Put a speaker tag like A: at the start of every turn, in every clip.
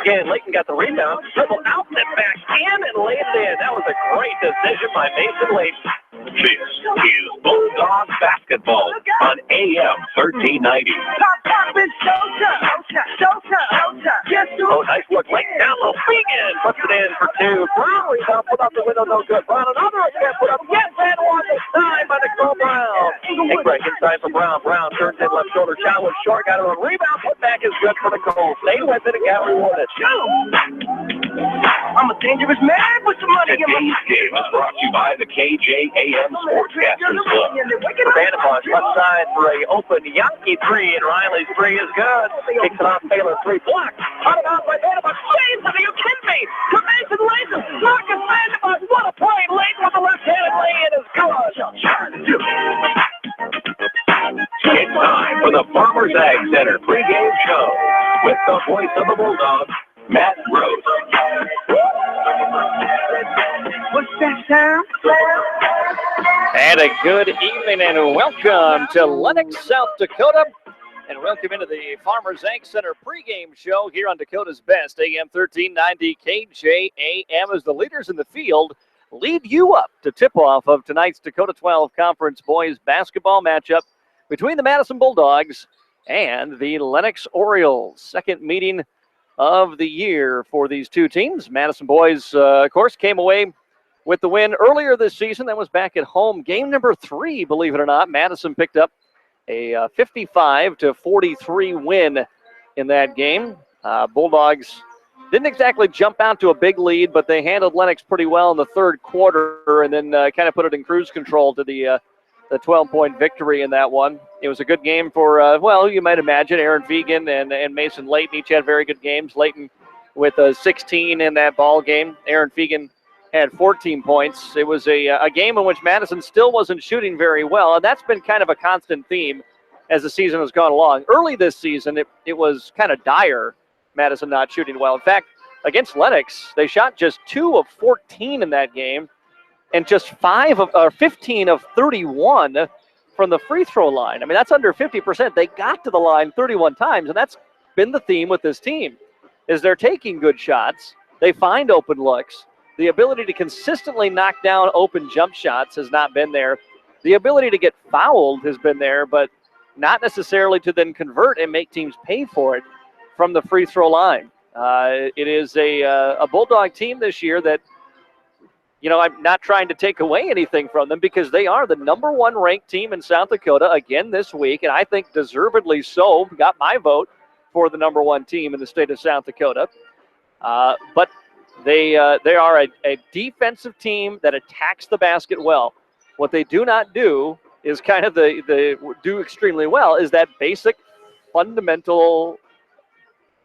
A: again. Layton got the rebound, dribble out and back in and laid it in. That was a great decision by Mason Layton. This is Bulldog Basketball on AM 1390. Oh, nice look. Layton down low. Fegan puts it in for two. Brown rebound, put up the window, no good. Brown another again, put up yes, and one this time by Nicole Brown. Ingram inside for Brown. Brown turns in left shoulder. Shot was short, got it on rebound. Put back is good for Nicole. Stayed with it and got rewarded.
B: I'm a dangerous man with some money in my
A: Today's game is brought to you by the KJAM Sportscasters Club. Vanderbilt left side for a open Yankee three, and Riley's three is good. Kicks it off Taylor, three blocked. Cut it off by Vanderbilt. James, are you kidding me? To Mason Layton. Marcus Vanderbilt. What a play. Layton with the left-handed lay-in is good.
C: It's time for the Farmers Ag Center pregame show with the voice of the Bulldogs, Matt Rose.
B: What's that sound?
D: And a good evening and welcome to Lennox, South Dakota. And welcome into the Farmers Ag Center pregame show here on Dakota's Best, AM 1390 KJAM, as the leaders in the field lead you up to tip-off of tonight's Dakota 12 Conference Boys basketball matchup between the Madison Bulldogs and the Lennox Orioles. Second meeting of the year for these two teams. Madison Boys, of course, came away with the win earlier this season. That was back at home. Game number 3, believe it or not. Madison picked up a 55-43 win in that game. Bulldogs didn't exactly jump out to a big lead, but they handled Lennox pretty well in the third quarter and then kind of put it in cruise control to the 12-point victory in that one. It was a good game for, well, you might imagine, Aaron Fegan and Mason Layton each had very good games. Layton with 16 in that ball game. Aaron Fegan had 14 points. It was a game in which Madison still wasn't shooting very well, and that's been kind of a constant theme as the season has gone along. Early this season, it was kind of dire, Madison not shooting well. In fact, against Lennox, they shot just 2 of 14 in that game, and just 15 of 31 from the free throw line. I mean, that's under 50%. They got to the line 31 times, and that's been the theme with this team, is they're taking good shots. They find open looks. The ability to consistently knock down open jump shots has not been there. The ability to get fouled has been there, but not necessarily to then convert and make teams pay for it from the free throw line. It is a Bulldog team this year that, you know, I'm not trying to take away anything from them because they are the number 1 ranked team in South Dakota again this week, and I think deservedly so. Got my vote for the number 1 team in the state of South Dakota. But they are a defensive team that attacks the basket well. What they do not do is kind of do extremely well is that basic fundamental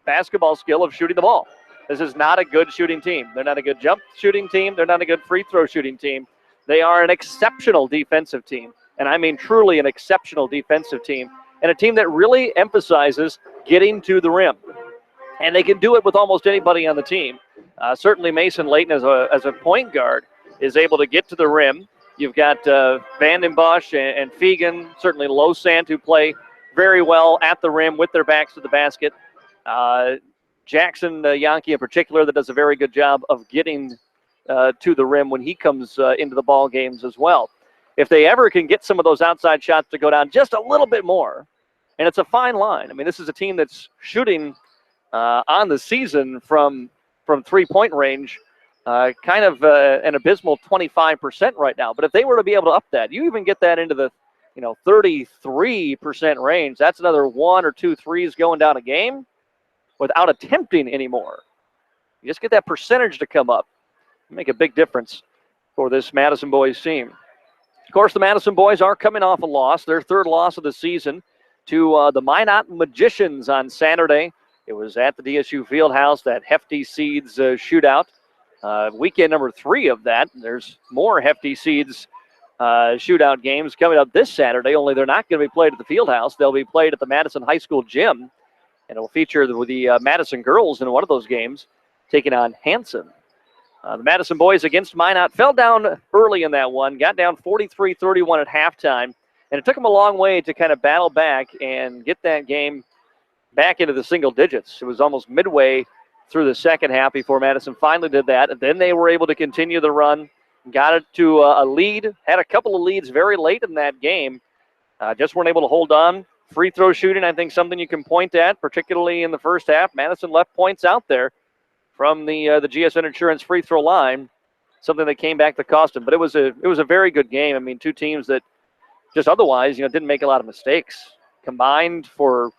D: basketball skill of shooting the ball. This is not a good shooting team. They're not a good jump shooting team. They're not a good free throw shooting team. They are an exceptional defensive team, and I mean truly an exceptional defensive team, and a team that really emphasizes getting to the rim. And they can do it with almost anybody on the team. Certainly Mason Layton as a point guard is able to get to the rim. You've got Vandenbosch and Fegan, certainly Losant, who play very well at the rim with their backs to the basket. Jackson Yankee in particular that does a very good job of getting to the rim when he comes into the ball games as well. If they ever can get some of those outside shots to go down just a little bit more, and it's a fine line. I mean, this is a team that's shooting on the season from three-point range kind of an abysmal 25% right now. But if they were to be able to up that, you even get that into the 33% range, that's another 1 or 2 threes going down a game without attempting anymore. You just get that percentage to come up. Make a big difference for this Madison Boys team. Of course, the Madison Boys are coming off a loss, their 3rd loss of the season, to the Minot Magicians on Saturday. It was at the DSU Fieldhouse, that Hefty Seeds shootout. Weekend number 3 of that. There's more Hefty Seeds shootout games coming up this Saturday, only they're not going to be played at the Fieldhouse. They'll be played at the Madison High School gym, and it will feature the Madison girls in one of those games taking on Hanson. The Madison Boys against Minot fell down early in that one, got down 43-31 at halftime, and it took them a long way to kind of battle back and get that game back into the single digits. It was almost midway through the second half before Madison finally did that. And then they were able to continue the run, got it to a lead, had a couple of leads very late in that game. Just weren't able to hold on. Free throw shooting, I think something you can point at, particularly in the first half. Madison left points out there from the GSN Insurance free throw line, something that came back to cost them. But it was a very good game. I mean, two teams that just otherwise, didn't make a lot of mistakes. Combined for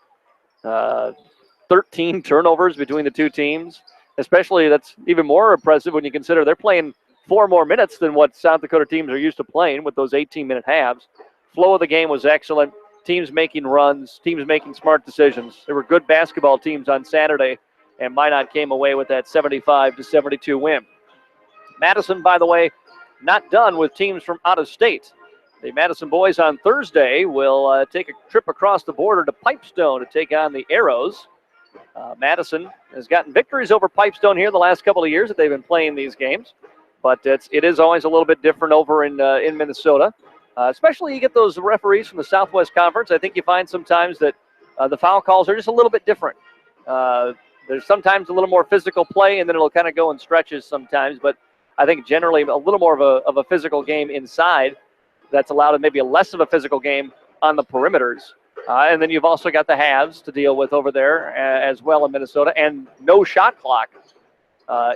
D: 13 turnovers between the two teams. Especially, that's even more impressive when you consider they're playing 4 more minutes than what South Dakota teams are used to playing with those 18-minute halves. Flow of the game was excellent. Teams making runs, teams making smart decisions. There were good basketball teams on Saturday, and Minot came away with that 75-72 win. Madison, by the way, not done with teams from out of state. The Madison boys on Thursday will take a trip across the border to Pipestone to take on the Arrows. Madison has gotten victories over Pipestone here the last couple of years that they've been playing these games, but it is always a little bit different over in Minnesota. Especially you get those referees from the Southwest Conference. I think you find sometimes that the foul calls are just a little bit different. There's sometimes a little more physical play, and then it'll kind of go in stretches sometimes. But I think generally a little more of a physical game inside that's allowed maybe a less of a physical game on the perimeters. And then you've also got the halves to deal with over there as well in Minnesota, and no shot clock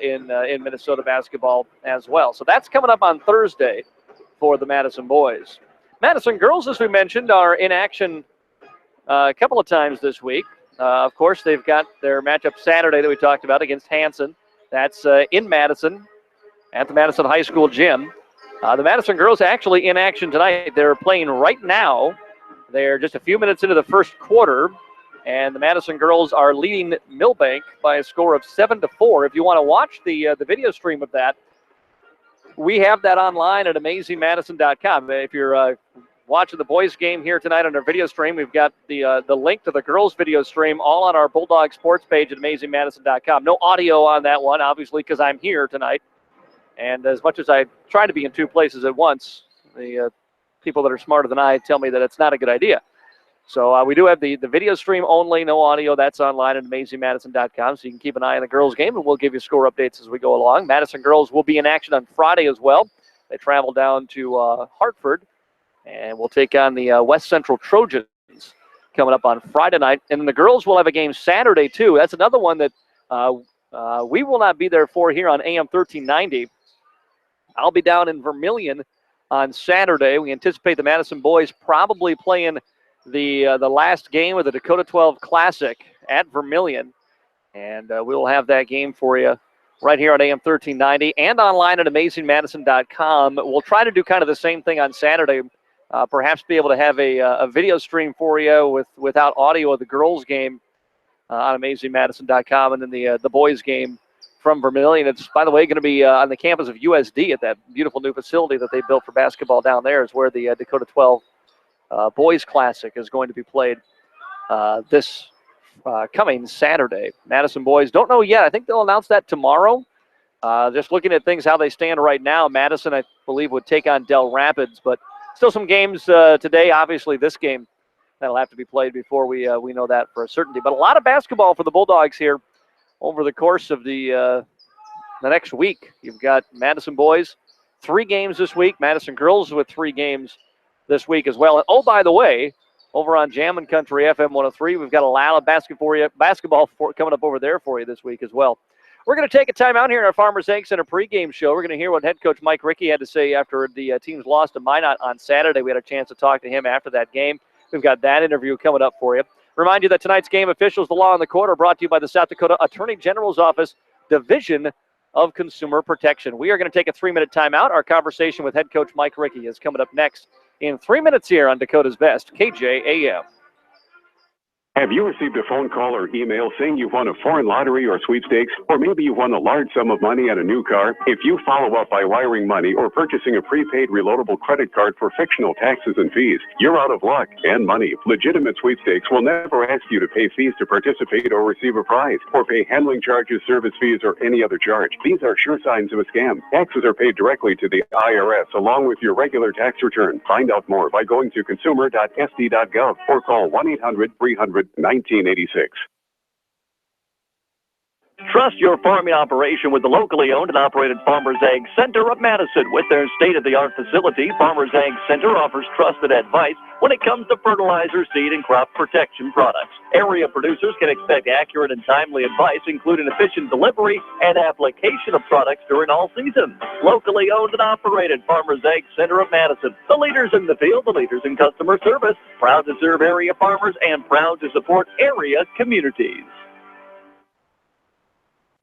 D: in Minnesota basketball as well. So that's coming up on Thursday for the Madison boys. Madison girls, as we mentioned, are in action a couple of times this week. Of course, they've got their matchup Saturday that we talked about against Hanson. That's in Madison at the Madison High School gym. The Madison girls actually in action tonight. They're playing right now. They're just a few minutes into the first quarter, and the Madison girls are leading Millbank by a score of 7-4. If you want to watch the video stream of that, we have that online at amazingmadison.com. If you're watching the boys game here tonight on our video stream, we've got the link to the girls video stream all on our Bulldog Sports page at amazingmadison.com. No audio on that one, obviously, because I'm here tonight. And as much as I try to be in 2 places at once, the people that are smarter than I tell me that it's not a good idea. So we do have the video stream only, no audio. That's online at amazingmadison.com, so you can keep an eye on the girls' game, and we'll give you score updates as we go along. Madison girls will be in action on Friday as well. They travel down to Hartford, and we'll take on the West Central Trojans coming up on Friday night. And then the girls will have a game Saturday, too. That's another one that we will not be there for here on AM 1390. I'll be down in Vermilion on Saturday. We anticipate the Madison boys probably playing the last game of the Dakota 12 Classic at Vermilion. And we'll have that game for you right here on AM 1390 and online at amazingmadison.com. We'll try to do kind of the same thing on Saturday, perhaps be able to have a video stream for you without audio of the girls' game on amazingmadison.com, and then the boys' game from Vermilion. It's, by the way, going to be on the campus of USD at that beautiful new facility that they built for basketball down there, is where the Dakota 12 Boys Classic is going to be played this coming Saturday. Madison boys don't know yet. I think they'll announce that tomorrow. Just looking at things, how they stand right now, Madison, I believe, would take on Del Rapids, but still some games today. Obviously, this game that'll have to be played before we know that for a certainty. But a lot of basketball for the Bulldogs here over the course of the next week. You've got Madison boys, 3 games this week. Madison girls with 3 games this week as well. And oh, by the way, over on Jammin' Country FM 103, we've got a lot of basketball coming up over there for you this week as well. We're going to take a time out here in our Farmers Ag Center pregame show. We're going to hear what head coach Mike Rickey had to say after the team's loss to Minot on Saturday. We had a chance to talk to him after that game. We've got that interview coming up for you. Remind you that tonight's game officials, the law on the court, are brought to you by the South Dakota Attorney General's Office, Division of Consumer Protection. We are going to take a 3-minute timeout. Our conversation with head coach Mike Rickey is coming up next in 3 minutes here on Dakota's Best, KJAM.
C: Have you received a phone call or email saying you've won a foreign lottery or sweepstakes? Or maybe you won a large sum of money on a new car? If you follow up by wiring money or purchasing a prepaid reloadable credit card for fictional taxes and fees, you're out of luck and money. Legitimate sweepstakes will never ask you to pay fees to participate or receive a prize, or pay handling charges, service fees, or any other charge. These are sure signs of a scam. Taxes are paid directly to the IRS along with your regular tax return. Find out more by going to consumer.sd.gov or call 1-800-300-1986.
A: Trust your farming operation with the locally owned and operated Farmers Ag Center of Madison. With their state-of-the-art facility, Farmers Ag Center offers trusted advice when it comes to fertilizer, seed, and crop protection products. Area producers can expect accurate and timely advice, including efficient delivery and application of products during all seasons. Locally owned and operated Farmers Ag Center of Madison. The leaders in the field, the leaders in customer service. Proud to serve area farmers and proud to support area communities.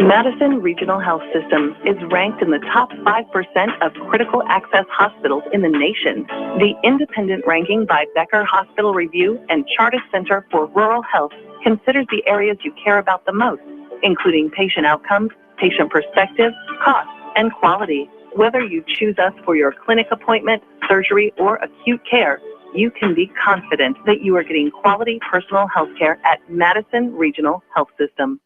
E: Madison Regional Health System is ranked in the top 5% of critical access hospitals in the nation. The independent ranking by Becker Hospital Review and Chartis Center for Rural Health considers the areas you care about the most, including patient outcomes, patient perspective, cost, and quality. Whether you choose us for your clinic appointment, surgery, or acute care, you can be confident that you are getting quality personal health care at Madison Regional Health System.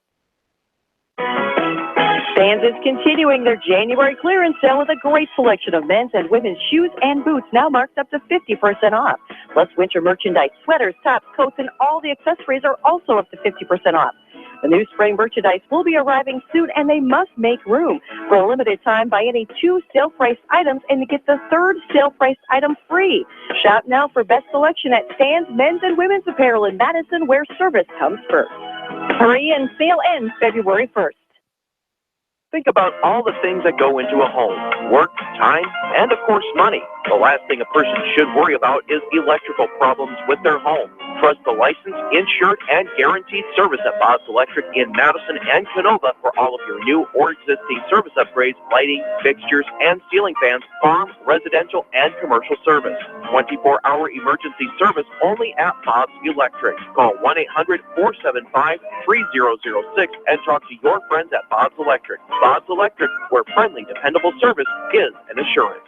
F: Vans is continuing their January clearance sale with a great selection of men's and women's shoes and boots, now marked up to 50% off. Plus, winter merchandise, sweaters, tops, coats, and all the accessories are also up to 50% off. The new spring merchandise will be arriving soon, and they must make room. For a limited time, buy any 2 sale-priced items and get the 3rd sale-priced item free. Shop now for best selection at Stan's Men's and Women's Apparel in Madison, where service comes first. Hurry, and sale ends February 1st.
A: Think about all the things that go into a home: work, time, and of course money. The last thing a person should worry about is electrical problems with their home. Trust the licensed, insured, and guaranteed service at Bob's Electric in Madison and Canova for all of your new or existing service upgrades, lighting, fixtures, and ceiling fans, farm, residential, and commercial service. 24-hour emergency service only at Bob's Electric. Call 1-800-475-3006 and talk to your friends at Bob's Electric. Bob's Electric, where friendly, dependable service is an assurance.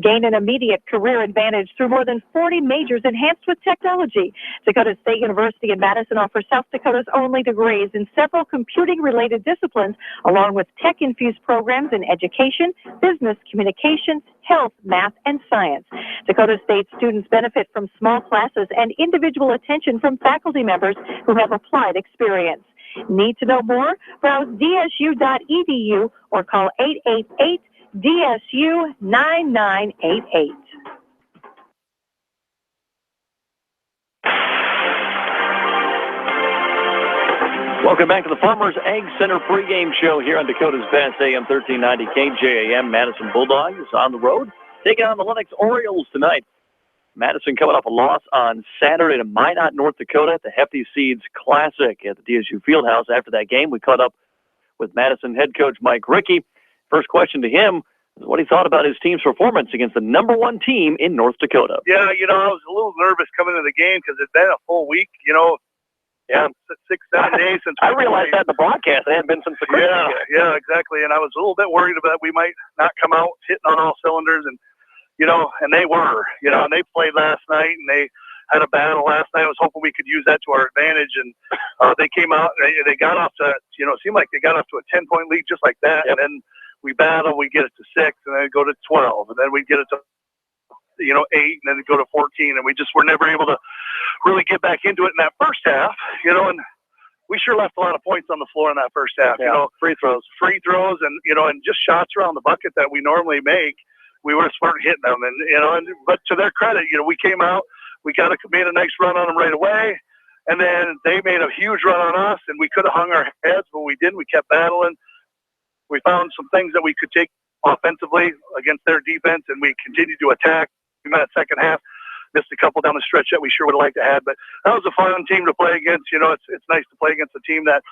F: Gain an immediate career advantage through more than 40 majors enhanced with technology. Dakota State University in Madison offers South Dakota's only degrees in several computing-related disciplines, along with tech-infused programs in education, business, communications, health, math, and science. Dakota State students benefit from small classes and individual attention from faculty members who have applied experience. Need to know more? Browse dsu.edu or call 888-DSU-9988.
A: Welcome back to the Farmers Ag Center pregame show here on Dakota's Best, AM 1390 KJAM. Madison Bulldogs on the road, taking on the Lennox Orioles tonight. Madison coming off a loss on Saturday to Minot, North Dakota at the Hefty Seeds Classic at the DSU Fieldhouse. After that game, we caught up with Madison head coach Mike Rickey. First question to him is what he thought about his team's performance against the #1 team in North Dakota.
G: Yeah, I was a little nervous coming into the game because it's been a full week,
A: Yeah,
G: 6-7 days since
A: I realized that in the broadcast. It hadn't been since the Christmas game.
G: Yeah, exactly. And I was a little bit worried about we might not come out hitting on all cylinders, and and they were, and they played last night, and they had a battle last night. I was hoping we could use that to our advantage, and they came out, they got off to, it seemed like they got off to a 10-point lead just like that,
A: Yep.
G: and then we battle, we get it to 6, and then go to 12, and then we get it to 8, and then go to 14, and we just were never able to really get back into it in that first half, and we sure left a lot of points on the floor in that first half,
A: Free throws,
G: and, and just shots around the bucket that we normally make. We just weren't hitting them, but to their credit, we came out, we made a nice run on them right away, and then they made a huge run on us, and we could have hung our heads, but we didn't. We kept battling. We found some things that we could take offensively against their defense, and we continued to attack. In that second half, missed a couple down the stretch that we sure would have liked to have, but that was a fun team to play against. It's nice to play against a team that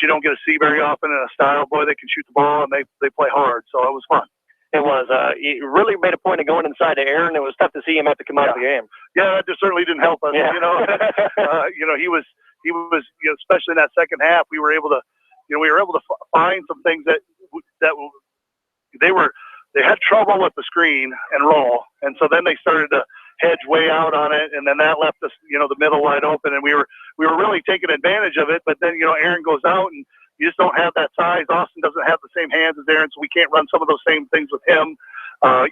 G: you don't get to see very often in a style. Boy, they can shoot the ball, and they play hard, so it was fun.
A: It was. He really made a point of going inside to Aaron. It was tough to see him have to come out of the game.
G: Yeah, that certainly didn't help us.
A: Yeah.
G: He was, especially in that second half, we were able to find some things that they had trouble with the screen and roll, and so then they started to hedge way out on it, and then that left us, the middle wide open, and we were really taking advantage of it. But then, Aaron goes out, and you just don't have that size. Austin doesn't have the same hands as Aaron, so we can't run some of those same things with him. But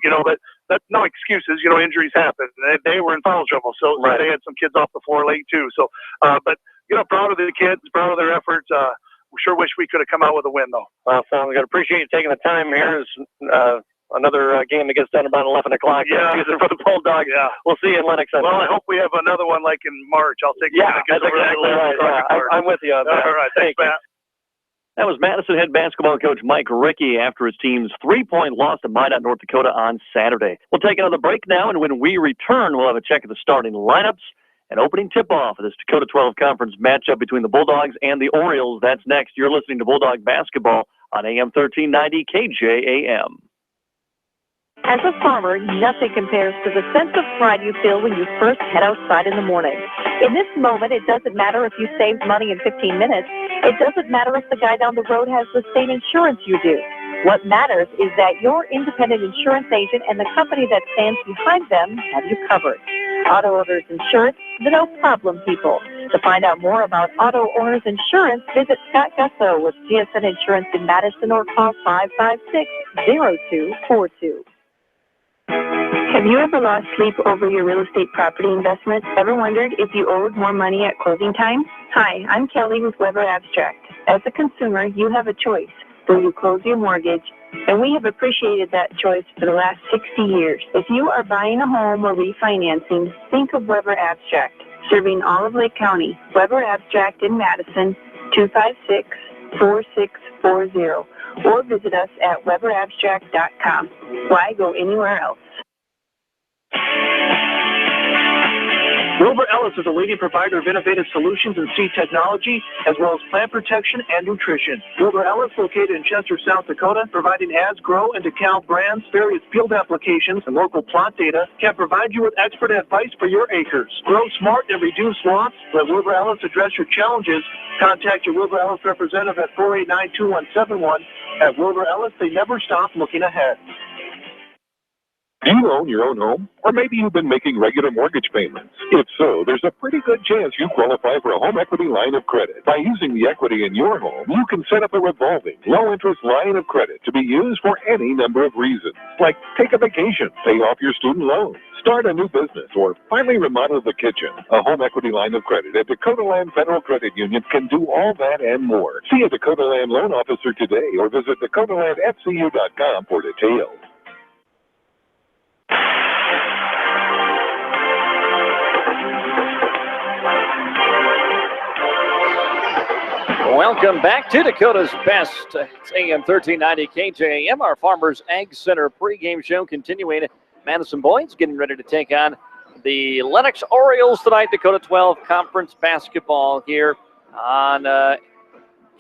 G: that's no excuses. You know, injuries happen. They were in foul trouble, so
A: Right.
G: they had some kids off the floor late too. So, but you know, proud of the kids, proud of their efforts. We sure wish we could have come out with a win, though.
A: Well, so I'm going to appreciate you taking the time here. It's another game that gets done about 11 o'clock.
G: Yeah.
A: For the Bulldogs.
G: Yeah.
A: We'll see you in Lennox.
G: Well, I hope we have another one like in March. I'll take
A: Yeah, that's exactly right. Yeah, I'm with you on that.
G: All right. Thanks, Matt.
D: That was Madison head basketball coach Mike Rickey after his team's 3-point loss to Minot, North Dakota on Saturday. We'll take another break now, and when we return, we'll have a check of the starting lineups and opening tip-off of this Dakota 12 Conference matchup between the Bulldogs and the Orioles. That's next. You're listening to Bulldog Basketball on AM 1390 KJAM.
F: As a farmer, nothing compares to the sense of pride you feel when you first head outside in the morning. In this moment, it doesn't matter if you saved money in 15 minutes. It doesn't matter if the guy down the road has the same insurance you do. What matters is that your independent insurance agent and the company that stands behind them have you covered. Auto Owners Insurance, the no problem people. To find out more about Auto Owners Insurance, visit Scott Gusso with GSN Insurance in Madison or call 556-0242.
E: Have you ever lost sleep over your real estate property investment? Ever wondered if you owed more money at closing time? Hi, I'm Kelly with Weber Abstract. As a consumer, you have a choice. Will you close your mortgage? And we have appreciated that choice for the last 60 years. If you are buying a home or refinancing, think of Weber Abstract. Serving all of Lake County. Weber Abstract in Madison, 256-4640. Or visit us at weberabstract.com. Why go anywhere else?
B: Wilbur Ellis is a leading provider of innovative solutions in seed technology, as well as plant protection and nutrition. Wilbur Ellis, located in Chester, South Dakota, providing ads, grow, and decal brands, various field applications, and local plot data, can provide you with expert advice for your acres. Grow smart and reduce loss. Let Wilbur Ellis address your challenges. Contact your Wilbur Ellis representative at 489-2171. At Wilbur Ellis, they never stop looking ahead.
H: Do you own your own home? Or maybe you've been making regular mortgage payments. If so, there's a pretty good chance you qualify for a home equity line of credit. By using the equity in your home, you can set up a revolving, low-interest line of credit to be used for any number of reasons, like take a vacation, pay off your student loans, start a new business, or finally remodel the kitchen. A home equity line of credit at Dakota Land Federal Credit Union can do all that and more. See a Dakota Land loan officer today or visit dakotalandfcu.com for details.
D: Welcome back to Dakota's Best. It's AM 1390 KJAM, our Farmers Ag Center pregame show continuing. Madison Boys getting ready to take on the Lennox Orioles tonight. Dakota 12 Conference Basketball here on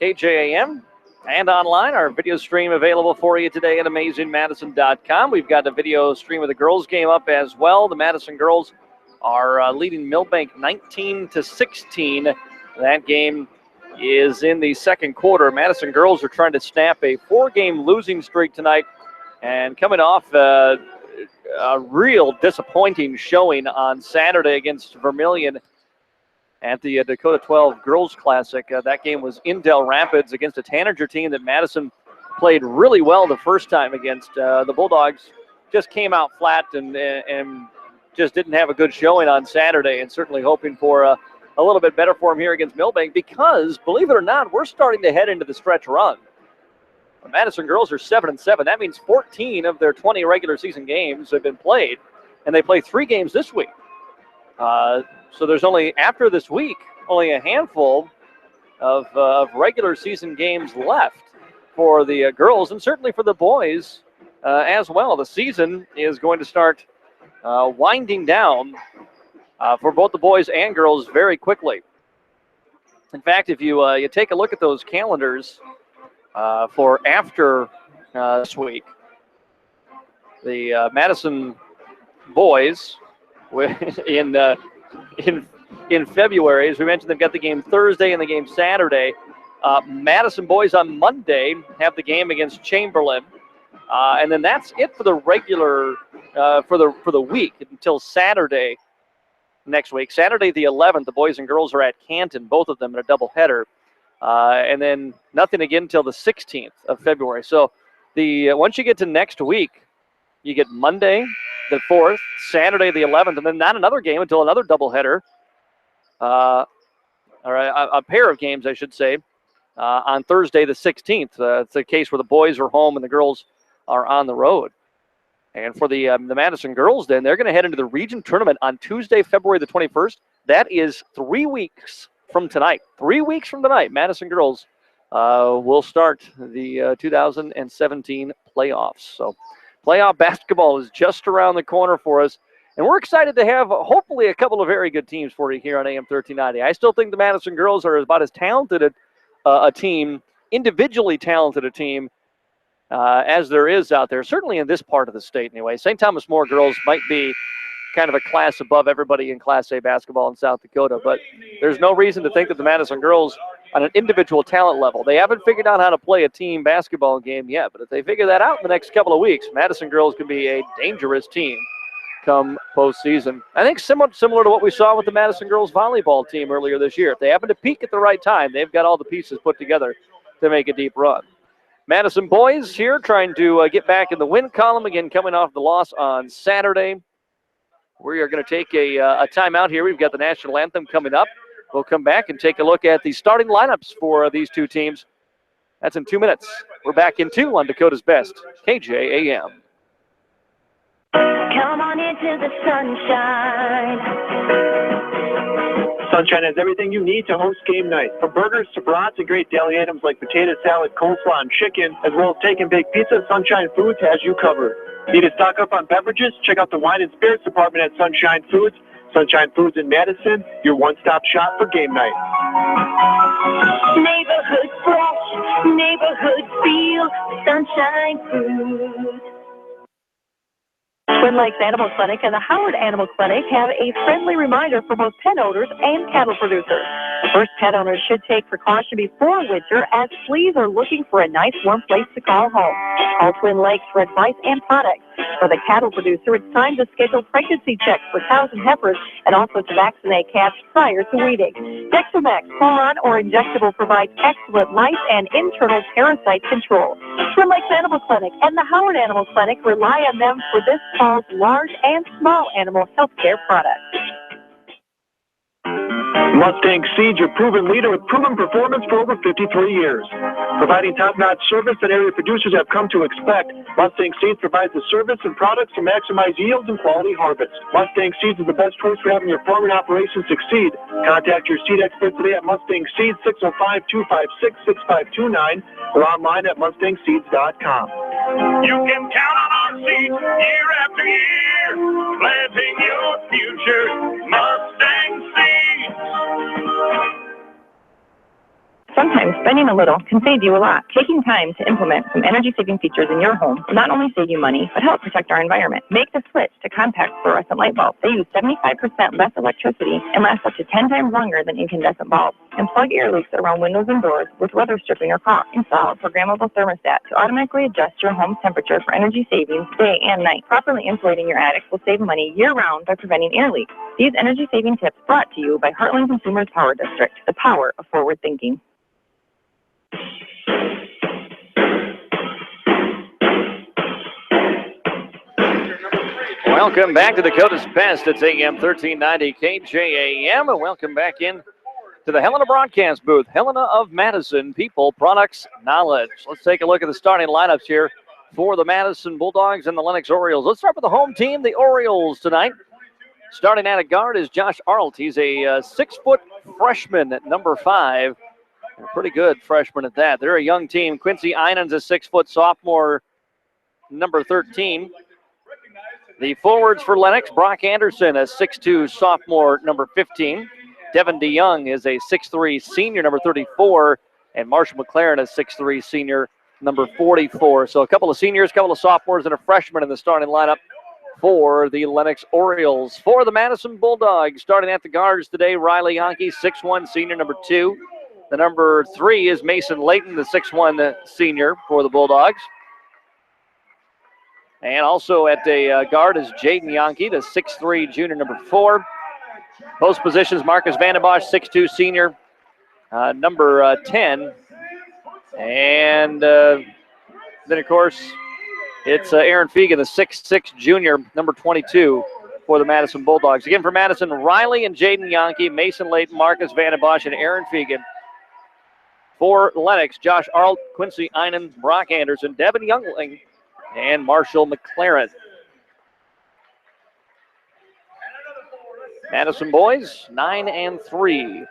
D: KJAM and online. Our video stream available for you today at AmazingMadison.com. We've got a video stream of the girls game up as well. The Madison girls are leading Millbank 19-16. That game is in the second quarter. Madison girls are trying to snap a 4-game losing streak tonight and coming off a real disappointing showing on Saturday against Vermilion at the Dakota 12 Girls Classic. That game was in Del Rapids against a Tanager team that Madison played really well the first time against. The Bulldogs just came out flat and just didn't have a good showing on Saturday, and certainly hoping for a little bit better for him here against Millbank because, believe it or not, we're starting to head into the stretch run. The Madison girls are 7-7. That means 14 of their 20 regular season games have been played, and they play 3 games this week. So there's only, after this week, only a handful of regular season games left for the girls, and certainly for the boys as well. The season is going to start winding down for both the boys and girls very quickly. In fact, if you take a look at those calendars for after this week, the Madison boys in February, as we mentioned, they've got the game Thursday and the game Saturday. Madison boys on Monday have the game against Chamberlain, and then that's it for the regular for the week until Saturday next week. Saturday the 11th, the boys and girls are at Canton, both of them in a doubleheader. And then nothing again until the 16th of February. So once you get to next week, you get Monday the 4th, Saturday the 11th, and then not another game until another doubleheader, or a pair of games, I should say, on Thursday the 16th. It's a case where the boys are home and the girls are on the road. And for the Madison girls, then, they're going to head into the region tournament on Tuesday, February the 21st. That is 3 weeks from tonight. 3 weeks from tonight, Madison girls will start the 2017 playoffs. So playoff basketball is just around the corner for us. And we're excited to have, hopefully, a couple of very good teams for you here on AM 1390. I still think the Madison girls are about as talented a team, individually talented a team, as there is out there, certainly in this part of the state anyway. St. Thomas More girls might be kind of a class above everybody in Class A basketball in South Dakota, but there's no reason to think that the Madison girls, on an individual talent level, they haven't figured out how to play a team basketball game yet, but if they figure that out in the next couple of weeks, Madison girls can be a dangerous team come postseason. I think similar to what we saw with the Madison girls volleyball team earlier this year. If they happen to peak at the right time, they've got all the pieces put together to make a deep run. Madison boys here trying to get back in the win column again, coming off the loss on Saturday. We are going to take a timeout here. We've got the national anthem coming up. We'll come back and take a look at the starting lineups for these two teams. That's in 2 minutes. We're back in 2 on Dakota's Best, KJAM.
I: Come on into the sunshine.
B: Sunshine has everything you need to host game night. From burgers to brats and great deli items like potato salad, coleslaw, and chicken, as well as take and bake pizza, Sunshine Foods has you covered. Need to stock up on beverages? Check out the wine and spirits department at Sunshine Foods. Sunshine Foods in Madison, your one-stop shop for game night.
I: Neighborhood fresh, neighborhood feel, Sunshine Foods.
F: Twin Lakes Animal Clinic and the Howard Animal Clinic have a friendly reminder for both pet owners and cattle producers. First, pet owners should take precaution before winter as fleas are looking for a nice warm place to call home. Call Twin Lakes for advice and products. For the cattle producer, it's time to schedule pregnancy checks for cows and heifers and also to vaccinate calves prior to weaning. Dexamax, Poron, or injectable provides excellent lice and internal parasite control. Twin Lakes Animal Clinic and the Howard Animal Clinic rely on them for this fall's large and small animal health care products.
B: Mustang Seeds, your proven leader with proven performance for over 53 years. Providing top-notch service that area producers have come to expect, Mustang Seeds provides the service and products to maximize yields and quality harvest. Mustang Seeds is the best choice for having your farming operations succeed. Contact your seed expert today at Mustang Seeds, 605-256-6529, or online at mustangseeds.com.
J: You can count on our seeds year after year, planting your future, Mustang Seeds.
K: Sometimes spending a little can save you a lot. Taking time to implement some energy-saving features in your home will not only save you money, but help protect our environment. Make the switch to compact fluorescent light bulbs. They use 75% less electricity and last up to 10 times longer than incandescent bulbs. And plug air leaks around windows and doors with weather stripping or caulk. Install a programmable thermostat to automatically adjust your home's temperature for energy savings day and night. Properly insulating your attic will save money year-round by preventing air leaks. These energy-saving tips brought to you by Heartland Consumers Power District, the power of forward thinking.
D: Welcome back to Dakota's Best. It's AM 1390 KJAM, and welcome back in to the Helena broadcast booth. Helena of Madison, people, products, knowledge. Let's take a look at the starting lineups here for the Madison Bulldogs and the Lennox Orioles. Let's start with the home team, the Orioles, tonight. Starting at a guard is Josh Arlt. He's a 6-foot freshman at number 5. A pretty good freshman at that. They're a young team. Quincy Einen's a 6-foot sophomore, number 13. The forwards for Lennox, Brock Anderson, a 6'2 sophomore, number 15. Devin DeYoung is a 6'3 senior, number 34. And Marshall McLaren, a 6'3 senior, number 44. So a couple of seniors, a couple of sophomores, and a freshman in the starting lineup for the Lennox Orioles. For the Madison Bulldogs, starting at the guards today, Riley Yonke, 6'1 senior, number 2. The number 3 is Mason Layton, the 6'1 senior for the Bulldogs. And also at the guard is Jaden Yonke, the 6'3 junior, number 4. Post positions, Marcus Vandenbosch, 6'2 senior, number 10. And then, of course, It's Aaron Fegan, the 6'6 junior, number 22 for the Madison Bulldogs. Again, for Madison, Riley and Jaden Yonke, Mason Layton, Marcus Vandenbosch, and Aaron Fegan. For Lennox, Josh Arlt, Quincy Einen, Brock Anderson, Devin Youngling, and Marshall McLaren. Madison boys, 9-3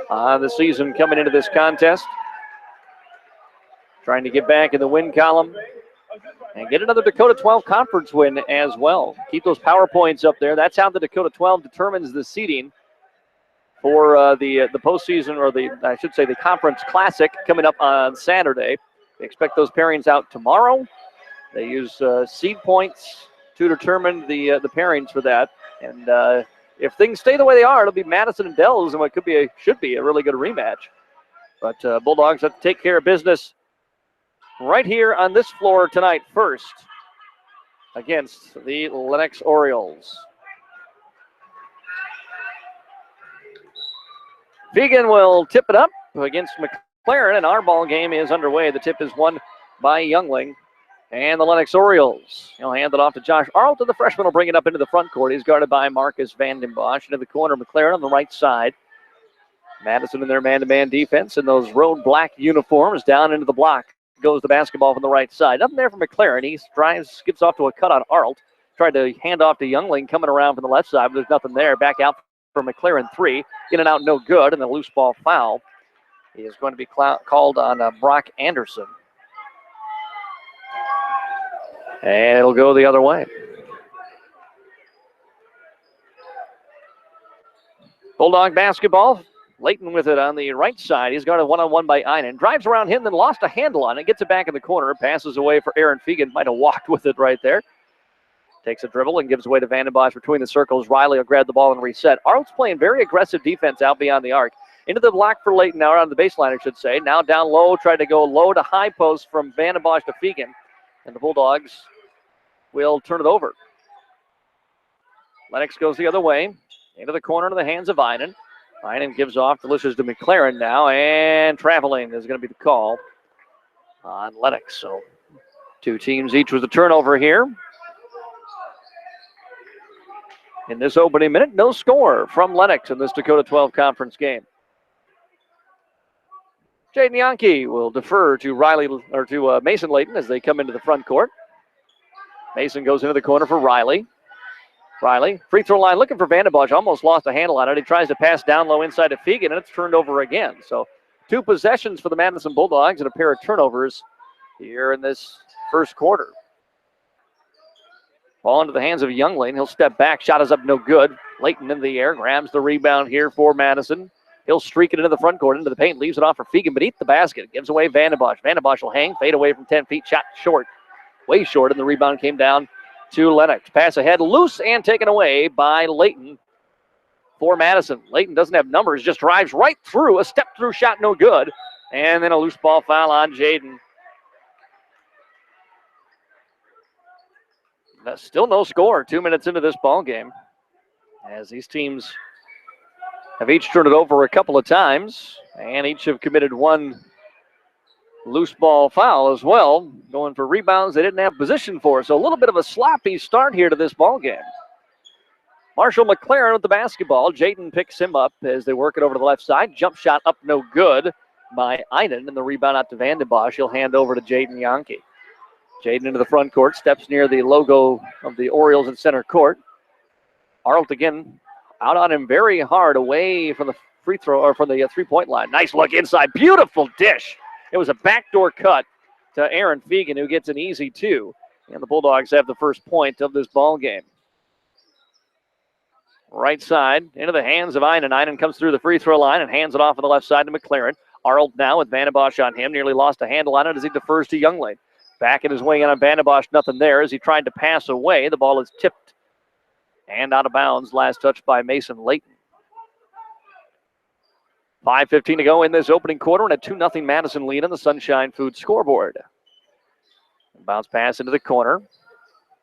D: on the season coming into this contest. Trying to get back in the win column and get another Dakota 12 conference win as well. Keep those power points up there. That's how the Dakota 12 determines the seeding for the postseason, or the Conference Classic coming up on Saturday. They expect those pairings out tomorrow. They use seed points to determine the pairings for that. And if things stay the way they are, it'll be Madison and Dells in what should be a really good rematch. But Bulldogs have to take care of business right here on this floor tonight first against the Lennox Orioles. Fegan will tip it up against McLaren, and our ball game is underway. The tip is won by Youngling. And the Lennox Orioles, he'll hand it off to Josh Arlt, and the freshman will bring it up into the front court. He's guarded by Marcus Vandenbosch. Into the corner, McLaren on the right side. Madison in their man-to-man defense in those road black uniforms. Down into the block goes the basketball from the right side. Nothing there for McLaren. He drives, skips off to a cut on Arlt. Tried to hand off to Youngling coming around from the left side, but there's nothing there. Back out for McLaren, 3. In and out, no good, and a loose ball foul. He is going to be called on Brock Anderson. And it'll go the other way. Bulldog basketball. Layton with it on the right side. He's got a one-on-one by Einen. Drives around him, then lost a handle on it. Gets it back in the corner. Passes away for Aaron Fegan. Might have walked with it right there. Takes a dribble and gives away to Vandenbosch between the circles. Riley will grab the ball and reset. Arlt's playing very aggressive defense out beyond the arc. Into the block for Layton now, on the baseline, I should say. Now down low. Tried to go low to high post from Vandenbosch to Fegan. And the Bulldogs will turn it over. Lennox goes the other way. Into the corner to the hands of Einen. Einen gives off, delicious to McLaren now, and traveling is going to be the call on Lennox. So 2 teams each with a turnover here. In this opening minute, no score from Lennox in this Dakota 12 conference game. Jaden Yonke will defer to Mason Layton as they come into the front court. Mason goes into the corner for Riley. Riley, free throw line, looking for Vandenbosch. Almost lost a handle on it. He tries to pass down low inside to Fegan, and it's turned over again. So 2 possessions for the Madison Bulldogs and a pair of turnovers here in this first quarter. Ball into the hands of Youngling. He'll step back. Shot is up, no good. Layton in the air, grabs the rebound here for Madison. He'll streak it into the front court, into the paint, leaves it off for Fegan beneath the basket. Gives away Vandenbosch. Vandenbosch will hang, fade away from 10 feet, shot short. Way short, and the rebound came down to Lennox. Pass ahead, loose and taken away by Layton for Madison. Layton doesn't have numbers, just drives right through. A step-through shot, no good. And then a loose ball foul on Jaden. Still no score 2 minutes into this ball game, as these teams have each turned it over a couple of times, and each have committed 1 loose ball foul as well, going for rebounds they didn't have position for. So a little bit of a sloppy start here to this ball game. Marshall McLaren with the basketball. Jaden picks him up as they work it over to the left side. Jump shot up, no good by Einen, and the rebound out to Vandenbosch. He'll hand over to Jaden Yonke. Jaden into the front court, steps near the logo of the Orioles in center court. Arlt again out on him very hard, away from the free throw, or from the 3-point line. Nice look inside, beautiful dish. It was a backdoor cut to Aaron Fegan, who gets an easy 2. And the Bulldogs have the first point of this ball game. Right side, into the hands of Einen. Einen comes through the free throw line and hands it off on the left side to McLaren. Arlt now with Vandenbosch on him. Nearly lost a handle on it as he defers to Youngling. Back in his way in on Vandenbosch, nothing there as he tried to pass away. The ball is tipped and out of bounds. Last touch by Mason Layton. 5:15 to go in this opening quarter, and a 2-0 Madison lead on the Sunshine Foods scoreboard. Bounce pass into the corner.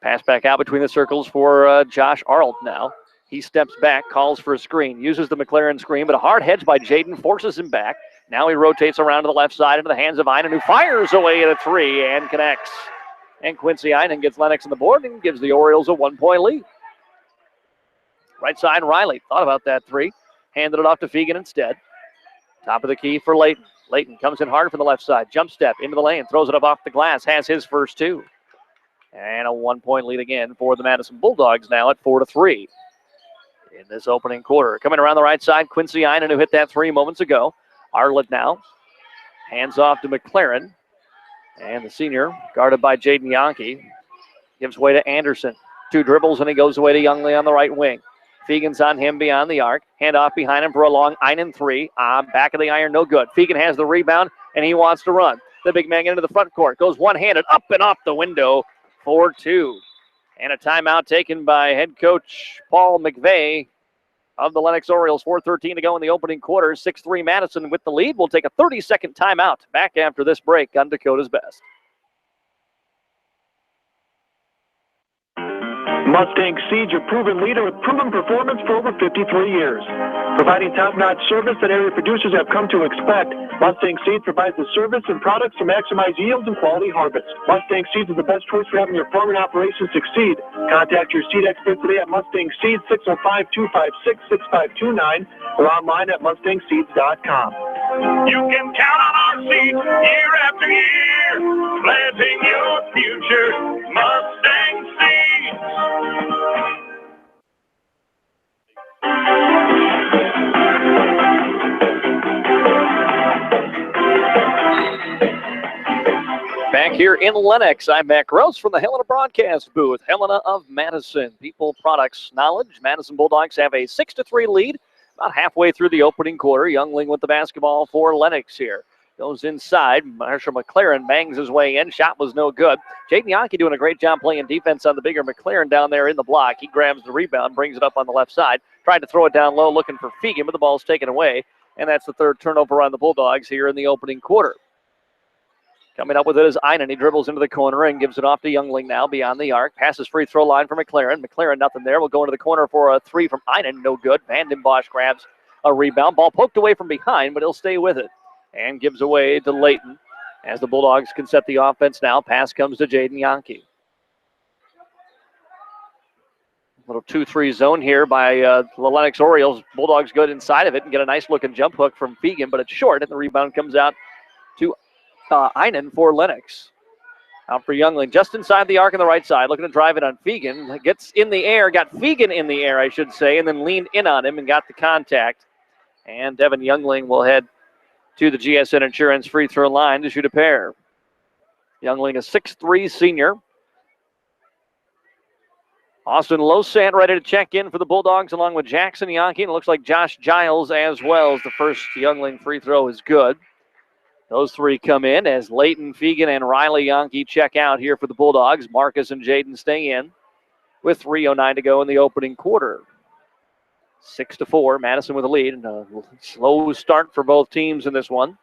D: Pass back out between the circles for Josh Arlt now. He steps back, calls for a screen, uses the McLaren screen, but a hard hedge by Jaden forces him back. Now he rotates around to the left side into the hands of Einen, who fires away at a 3 and connects. And Quincy Einen gets Lennox on the board and gives the Orioles a 1-point lead. Right side, Riley thought about that three. Handed it off to Fegan instead. Top of the key for Layton. Layton comes in hard from the left side. Jump step into the lane. Throws it up off the glass. Has his first two. And a 1-point lead again for the Madison Bulldogs now at 4-3 in this opening quarter. Coming around the right side, Quincy Einen, who hit that three moments ago. Arlett now. Hands off to McLaren. And the senior, guarded by Jaden Yonke, gives way to Anderson. 2 dribbles, and he goes away to Youngley on the right wing. Fegan's on him beyond the arc. Hand off behind him for a long Einen three. Back of the iron, no good. Fegan has the rebound, and he wants to run. The big man into the front court. Goes one-handed up and off the window for 2. And a timeout taken by head coach Paul McVeigh of the Lennox Orioles. 4:13 to go in the opening quarter. 6-3 Madison with the lead. We'll take a 30-second timeout. Back after this break on Dakota's Best.
B: Mustang Seeds, your proven leader with proven performance for over 53 years. Providing top-notch service that area producers have come to expect, Mustang Seeds provides the service and products to maximize yields and quality harvest. Mustang Seeds is the best choice for having your farming operations succeed. Contact your seed expert today at Mustang Seeds, 605-256-6529, or online at mustangseeds.com.
J: You can count on our seeds year after year, planting your future. Mustang Seeds.
D: Back here in Lennox, I'm Matt Gross from the Helena broadcast booth. Helena of Madison, People Products Knowledge. Madison Bulldogs have a 6-3 lead about halfway through the opening quarter. Youngling with the basketball for Lennox here. Goes inside. Marshall McLaren bangs his way in. Shot was no good. Jaden Yonke doing a great job playing defense on the bigger McLaren down there in the block. He grabs the rebound, brings it up on the left side. Tried to throw it down low, looking for Fegan, but the ball's taken away. And that's the third turnover on the Bulldogs here in the opening quarter. Coming up with it is Einen. He dribbles into the corner and gives it off to Youngling now beyond the arc. Passes free throw line for McLaren. McLaren, nothing there. Will go into the corner for a three from Einen. No good. Vanden Bosch grabs a rebound. Ball poked away from behind, but he'll stay with it. And gives away to Layton as the Bulldogs can set the offense now. Pass comes to Jaden Yonke. Little 2-3 zone here by the Lennox Orioles. Bulldogs good inside of it and get a nice looking jump hook from Fegan, but it's short, and the rebound comes out to Einen for Lennox. Out for Youngling, just inside the arc on the right side, looking to drive it on Fegan. Gets in the air, got Fegan in the air, I should say, and then leaned in on him and got the contact. And Devin Youngling will head to the GSN Insurance free throw line to shoot a pair. Youngling, a 6'3 senior. Austin Losant ready to check in for the Bulldogs along with Jackson Yonke. And it looks like Josh Giles as well as the first Youngling free throw is good. Those three come in as Layton, Fegan, and Riley Yonke check out here for the Bulldogs. Marcus and Jaden stay in with 3:09 to go in the opening quarter. 6-4, Madison with a lead, and a slow start for both teams in this one.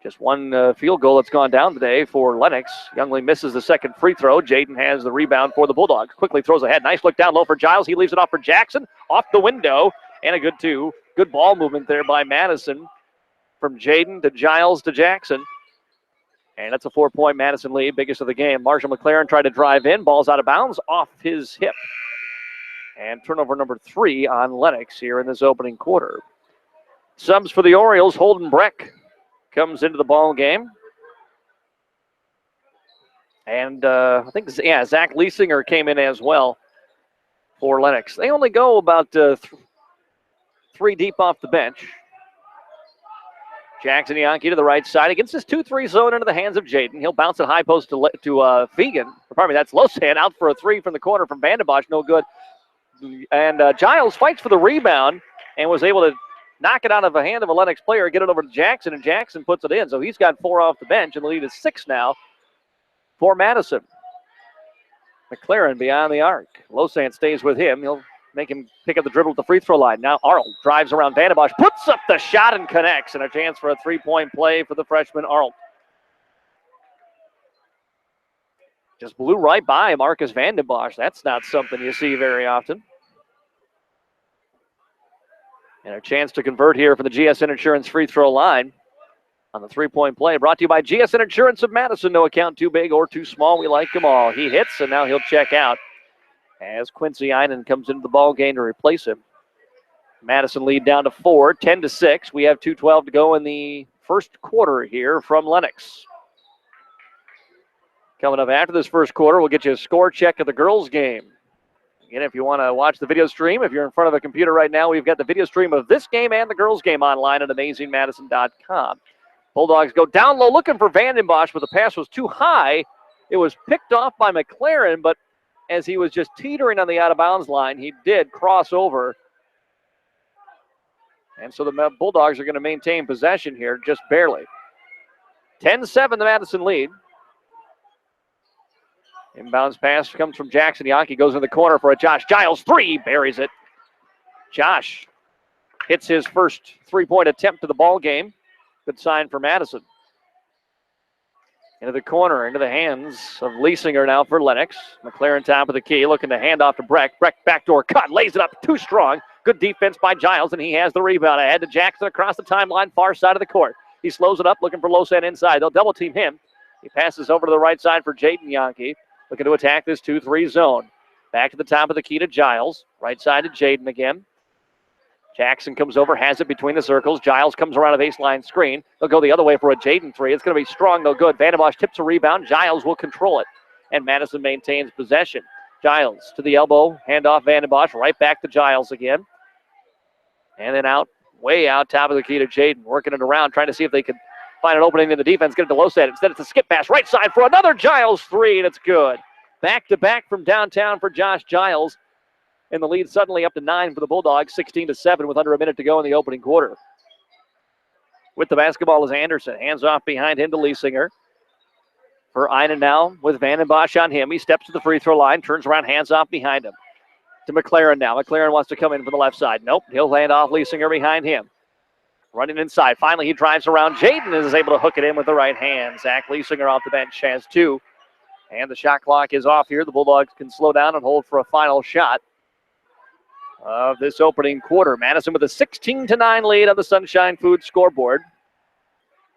D: Just one field goal that's gone down today for Lennox. Youngling misses the second free throw. Jaden has the rebound for the Bulldogs. Quickly throws ahead. Nice look down low for Giles. He leaves it off for Jackson. Off the window, and a good two. Good ball movement there by Madison from Jaden to Giles to Jackson. And that's a 4-point Madison lead, biggest of the game. Marshall McLaren tried to drive in. Ball's out of bounds off his hip. And turnover number 3 on Lennox here in this opening quarter. Subs for the Orioles, Holden Breck comes into the ball game. And I think, Zach Leesinger came in as well for Lennox. They only go about 3 deep off the bench. Jackson Yonke to the right side against this 2-3 zone into the hands of Jaden. He'll bounce it high post to Fegan. Pardon me, that's Losant out for a 3 from the corner from Vanden Bosch. No good. And Giles fights for the rebound and was able to knock it out of the hand of a Lennox player, get it over to Jackson, and Jackson puts it in. So he's got 4 off the bench, and the lead is 6 now for Madison. McLaren beyond the arc. Losant stays with him. He'll make him pick up the dribble at the free throw line. Now Arlt drives around Vanden Bosch, puts up the shot and connects, and a chance for a 3-point play for the freshman Arlt. Just blew right by Marcus Vanden Bosch. That's not something you see very often. And a chance to convert here for the GSN Insurance free throw line. on the three-point play. Brought to you by GSN Insurance of Madison. No account too big or too small. We like them all. He hits, and now he'll check out as Quincy Einen comes into the ball game to replace him. Madison lead down to 4, 10-6. We have 2:12 to go in the first quarter here from Lennox. Coming up after this first quarter, we'll get you a score check of the girls' game. Again, if you want to watch the video stream, if you're in front of a computer right now, we've got the video stream of this game and the girls' game online at amazingmadison.com. Bulldogs go down low looking for Vandenbosch, but the pass was too high. It was picked off by McLaren, but as he was just teetering on the out-of-bounds line, he did cross over. And so the Bulldogs are going to maintain possession here, just barely. 10-7, the Madison lead. Inbounds pass comes from Jackson Yankee, goes in the corner for a Josh Giles three, buries it. Josh hits his first three-point attempt of the ball game. Good sign for Madison. Into the corner, into the hands of Leisinger now for Lennox. McLaren top of the key, looking to hand off to Breck. Breck backdoor cut, lays it up, too strong. Good defense by Giles, and he has the rebound. Ahead to Jackson across the timeline, far side of the court. He slows it up, looking for Losan inside. They'll double team him. He passes over to the right side for Jaden Yankee, looking to attack this 2-3 zone. Back to the top of the key to Giles. Right side to Jaden again. Jackson comes over, has it between the circles. Giles comes around a baseline screen. They'll go the other way for a Jaden three. It's going to be strong, though good. Vandenbosch tips a rebound. Giles will control it, and Madison maintains possession. Giles to the elbow, handoff Vandenbosch, right back to Giles again. And then out, way out, top of the key to Jaden, working it around, trying to see if they could find an opening in the defense, get it to Losan. Instead, it's a skip pass right side for another Giles three, and it's good. Back-to-back from downtown for Josh Giles. And the lead suddenly up to 9 for the Bulldogs, 16-7 with under a minute to go in the opening quarter. With the basketball is Anderson. Hands off behind him to Leisinger. For Einen now with Vandenbosch on him. He steps to the free throw line, turns around, hands off behind him. To McLaren now. McLaren wants to come in from the left side. Nope, he'll hand off Leisinger behind him. Running inside. Finally, he drives around. Jaden is able to hook it in with the right hand. Zach Leisinger off the bench has 2. And the shot clock is off here. The Bulldogs can slow down and hold for a final shot of this opening quarter. Madison with a 16-9 lead on the Sunshine Foods scoreboard.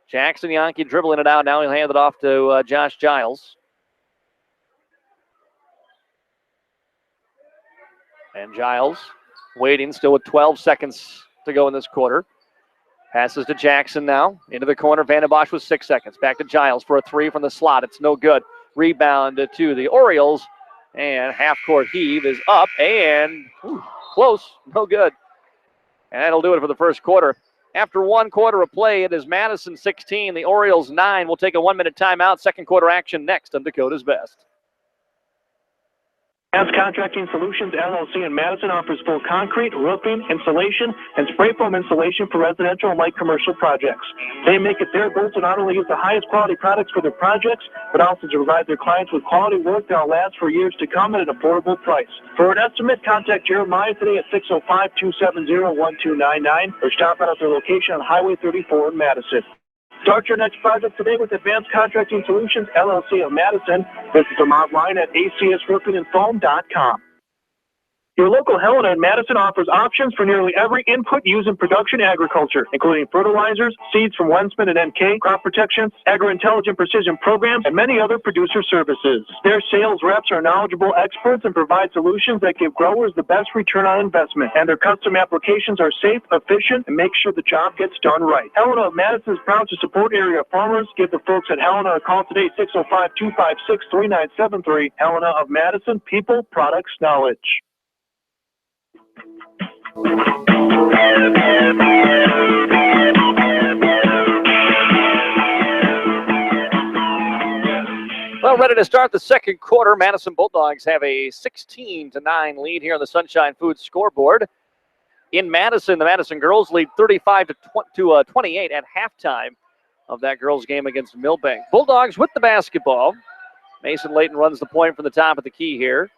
D: Jackson Yankee dribbling it out. Now he'll hand it off to Josh Giles. And Giles waiting, still with 12 seconds to go in this quarter. Passes to Jackson now. Into the corner. Vandenbosch with 6 seconds. Back to Giles for a three from the slot. It's no good. Rebound to the Orioles. And half-court heave is up and close. No good. And that'll do it for the first quarter. After 1 quarter of play, it is Madison 16, the Orioles 9. We'll take a 1-minute timeout. Second quarter action next on Dakota's Best.
B: Advanced Contracting Solutions, LLC in Madison offers full concrete, roofing, insulation, and spray foam insulation for residential and light commercial projects. They make it their goal to not only use the highest quality products for their projects, but also to provide their clients with quality work that will last for years to come at an affordable price. For an estimate, contact Jeremiah today at 605-270-1299 or stop out at their location on Highway 34 in Madison. Start your next project today with Advanced Contracting Solutions, LLC of Madison. Visit them online at acsroofingandfoam.com. Your local Helena in Madison offers options for nearly every input used in production agriculture, including fertilizers, seeds from Wensman and MK, crop protection, agro-intelligent precision programs, and many other producer services. Their sales reps are knowledgeable experts and provide solutions that give growers the best return on investment. And their custom applications are safe, efficient, and make sure the job gets done right. Helena of Madison is proud to support area farmers. Give the folks at Helena a call today, 605-256-3973. Helena of Madison, people, products, knowledge.
D: Well, ready to start the second quarter. Madison Bulldogs have a 16-9 lead here on the Sunshine Foods scoreboard. In Madison, the Madison girls lead 35-28 at halftime of that girls game against Millbank. Bulldogs with the basketball. Mason Layton runs the point from the top of the key here.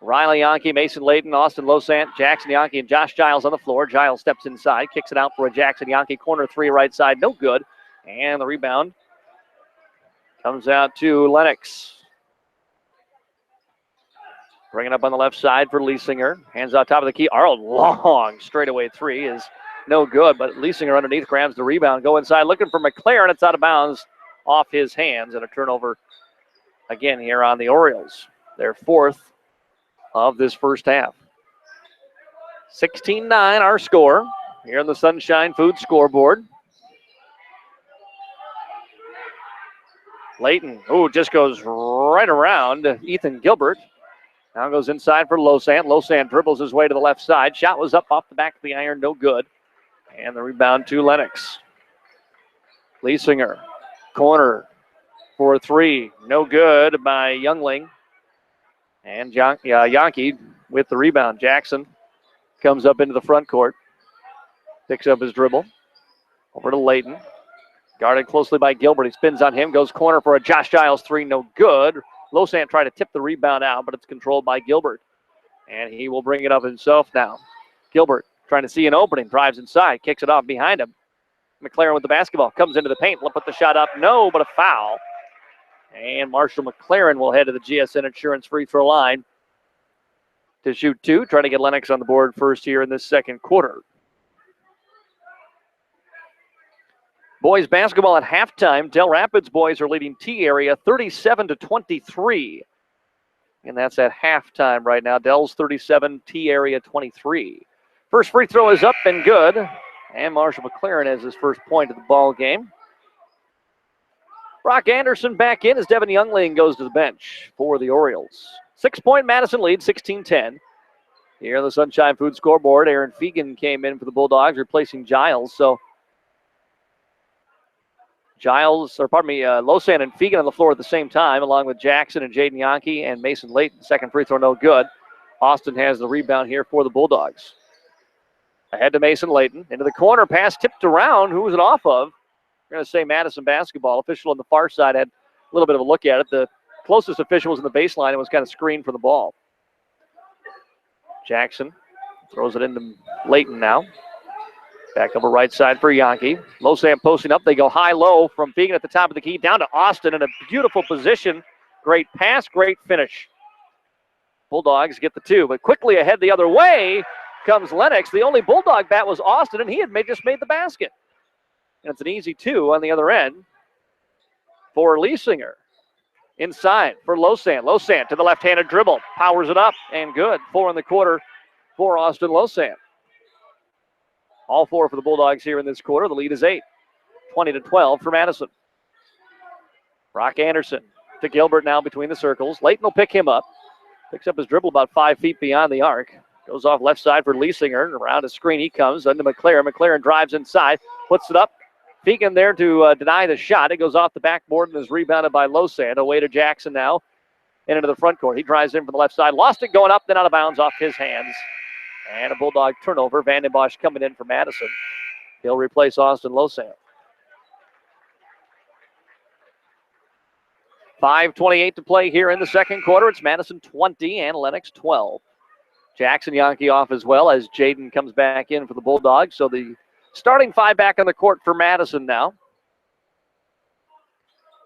D: Riley Yankee, Mason Layton, Austin Losant, Jackson Yankee, and Josh Giles on the floor. Giles steps inside, kicks it out for a Jackson Yankee. Corner three right side, no good. And the rebound comes out to Lennox. Bringing up on the left side for Leisinger. Hands out top of the key. Arnold, long straightaway three is no good, but Leesinger underneath grabs the rebound. Go inside looking for McLaren. It's out of bounds off his hands, and a turnover again here on the Orioles. Their fourth of this first half. 16-9 our score here on the Sunshine Foods scoreboard. Layton, just goes right around Ethan Gilbert. Now goes inside for Losant. Losant dribbles his way to the left side. Shot was up off the back of the iron, no good. And the rebound to Lennox. Leesinger, corner for 3, no good by Youngling. And Yankee with the rebound. Jackson comes up into the front court. Picks up his dribble. Over to Layton. Guarded closely by Gilbert. He spins on him. Goes corner for a Josh Giles 3. No good. Losant tried to tip the rebound out, but it's controlled by Gilbert. And he will bring it up himself now. Gilbert trying to see an opening. Drives inside. Kicks it off behind him. McLaren with the basketball. Comes into the paint. Put the shot up. No, but a foul. And Marshall McLaren will head to the GSN Insurance free throw line to shoot 2. Trying to get Lennox on the board first here in this second quarter. Boys basketball at halftime. Del Rapids boys are leading T area 37-23. And that's at halftime right now. Del's 37, T area 23. First free throw is up and good. And Marshall McLaren has his first point of the ball game. Brock Anderson back in as Devin Youngling goes to the bench for the Orioles. 6-point Madison lead, 16-10. Here on the Sunshine Food scoreboard, Aaron Fegan came in for the Bulldogs, replacing Giles. So Losant and Fegan on the floor at the same time, along with Jackson and Jaden Yankee and Mason Layton. Second free throw, no good. Austin has the rebound here for the Bulldogs. Ahead to Mason Layton. Into the corner, pass tipped around. Who was it off of? We're going to say Madison basketball. Official on the far side had a little bit of a look at it. The closest official was in the baseline and was kind of screened for the ball. Jackson throws it into Layton now. Back over right side for Yankee. Losant posting up. They go high-low from Fegan at the top of the key down to Austin in a beautiful position. Great pass, great finish. Bulldogs get the 2, but quickly ahead the other way comes Lennox. The only Bulldog bat was Austin, and he had just made the basket. And it's an easy 2 on the other end for Leesinger. Inside for Losant. Losant to the left-handed dribble. Powers it up, and good. 4 in the quarter for Austin Losant. All 4 for the Bulldogs here in this quarter. The lead is 8. 20-12 for Madison. Brock Anderson to Gilbert now between the circles. Layton will pick him up. Picks up his dribble about 5 feet beyond the arc. Goes off left side for Leesinger. Around a screen he comes. Into McLaren. McLaren drives inside. Puts it up. Fegan there to deny the shot. It goes off the backboard and is rebounded by Losant. Away to Jackson now. And into the front court. He drives in from the left side. Lost it going up, then out of bounds off his hands. And a Bulldog turnover. Vanden Bosch coming in for Madison. He'll replace Austin Losant. 5:28 to play here in the second quarter. It's Madison 20 and Lennox 12. Jackson Yankee off as well as Jaden comes back in for the Bulldogs. So the starting 5 back on the court for Madison now.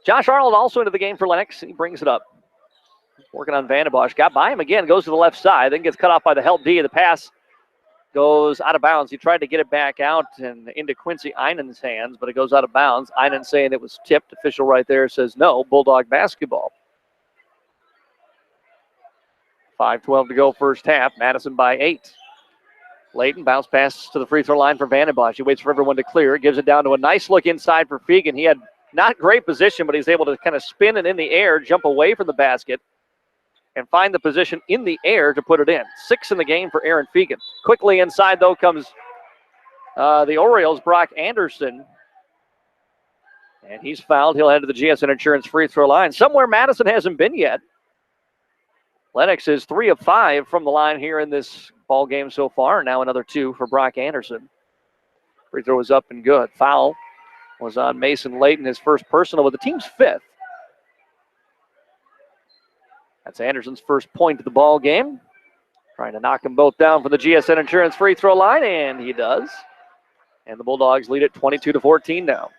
D: Josh Arnold also into the game for Lennox. He brings it up. Working on Vanden Bosch. Got by him again. Goes to the left side. Then gets cut off by the help D. The pass goes out of bounds. He tried to get it back out and into Quincy Einen's hands, but it goes out of bounds. Einen saying it was tipped. Official right there says no. Bulldog basketball. 5:12 to go first half. Madison by 8. Layton bounce pass to the free throw line for Vanden Bosch. He waits for everyone to clear. Gives it down to a nice look inside for Fegan. He had not great position, but he's able to kind of spin it in the air, jump away from the basket, and find the position in the air to put it in. 6 in the game for Aaron Fegan. Quickly inside, though, comes the Orioles' Brock Anderson. And he's fouled. He'll head to the GSN Insurance free throw line. Somewhere Madison hasn't been yet. Lennox is 3 of 5 from the line here in this ball game so far. Now another 2 for Brock Anderson. Free throw is up and good. Foul was on Mason Layton, his first personal, with the team's 5th. That's Anderson's first point of the ball game. Trying to knock them both down from the GSN Insurance free throw line, and he does. And the Bulldogs lead it 22-14 now.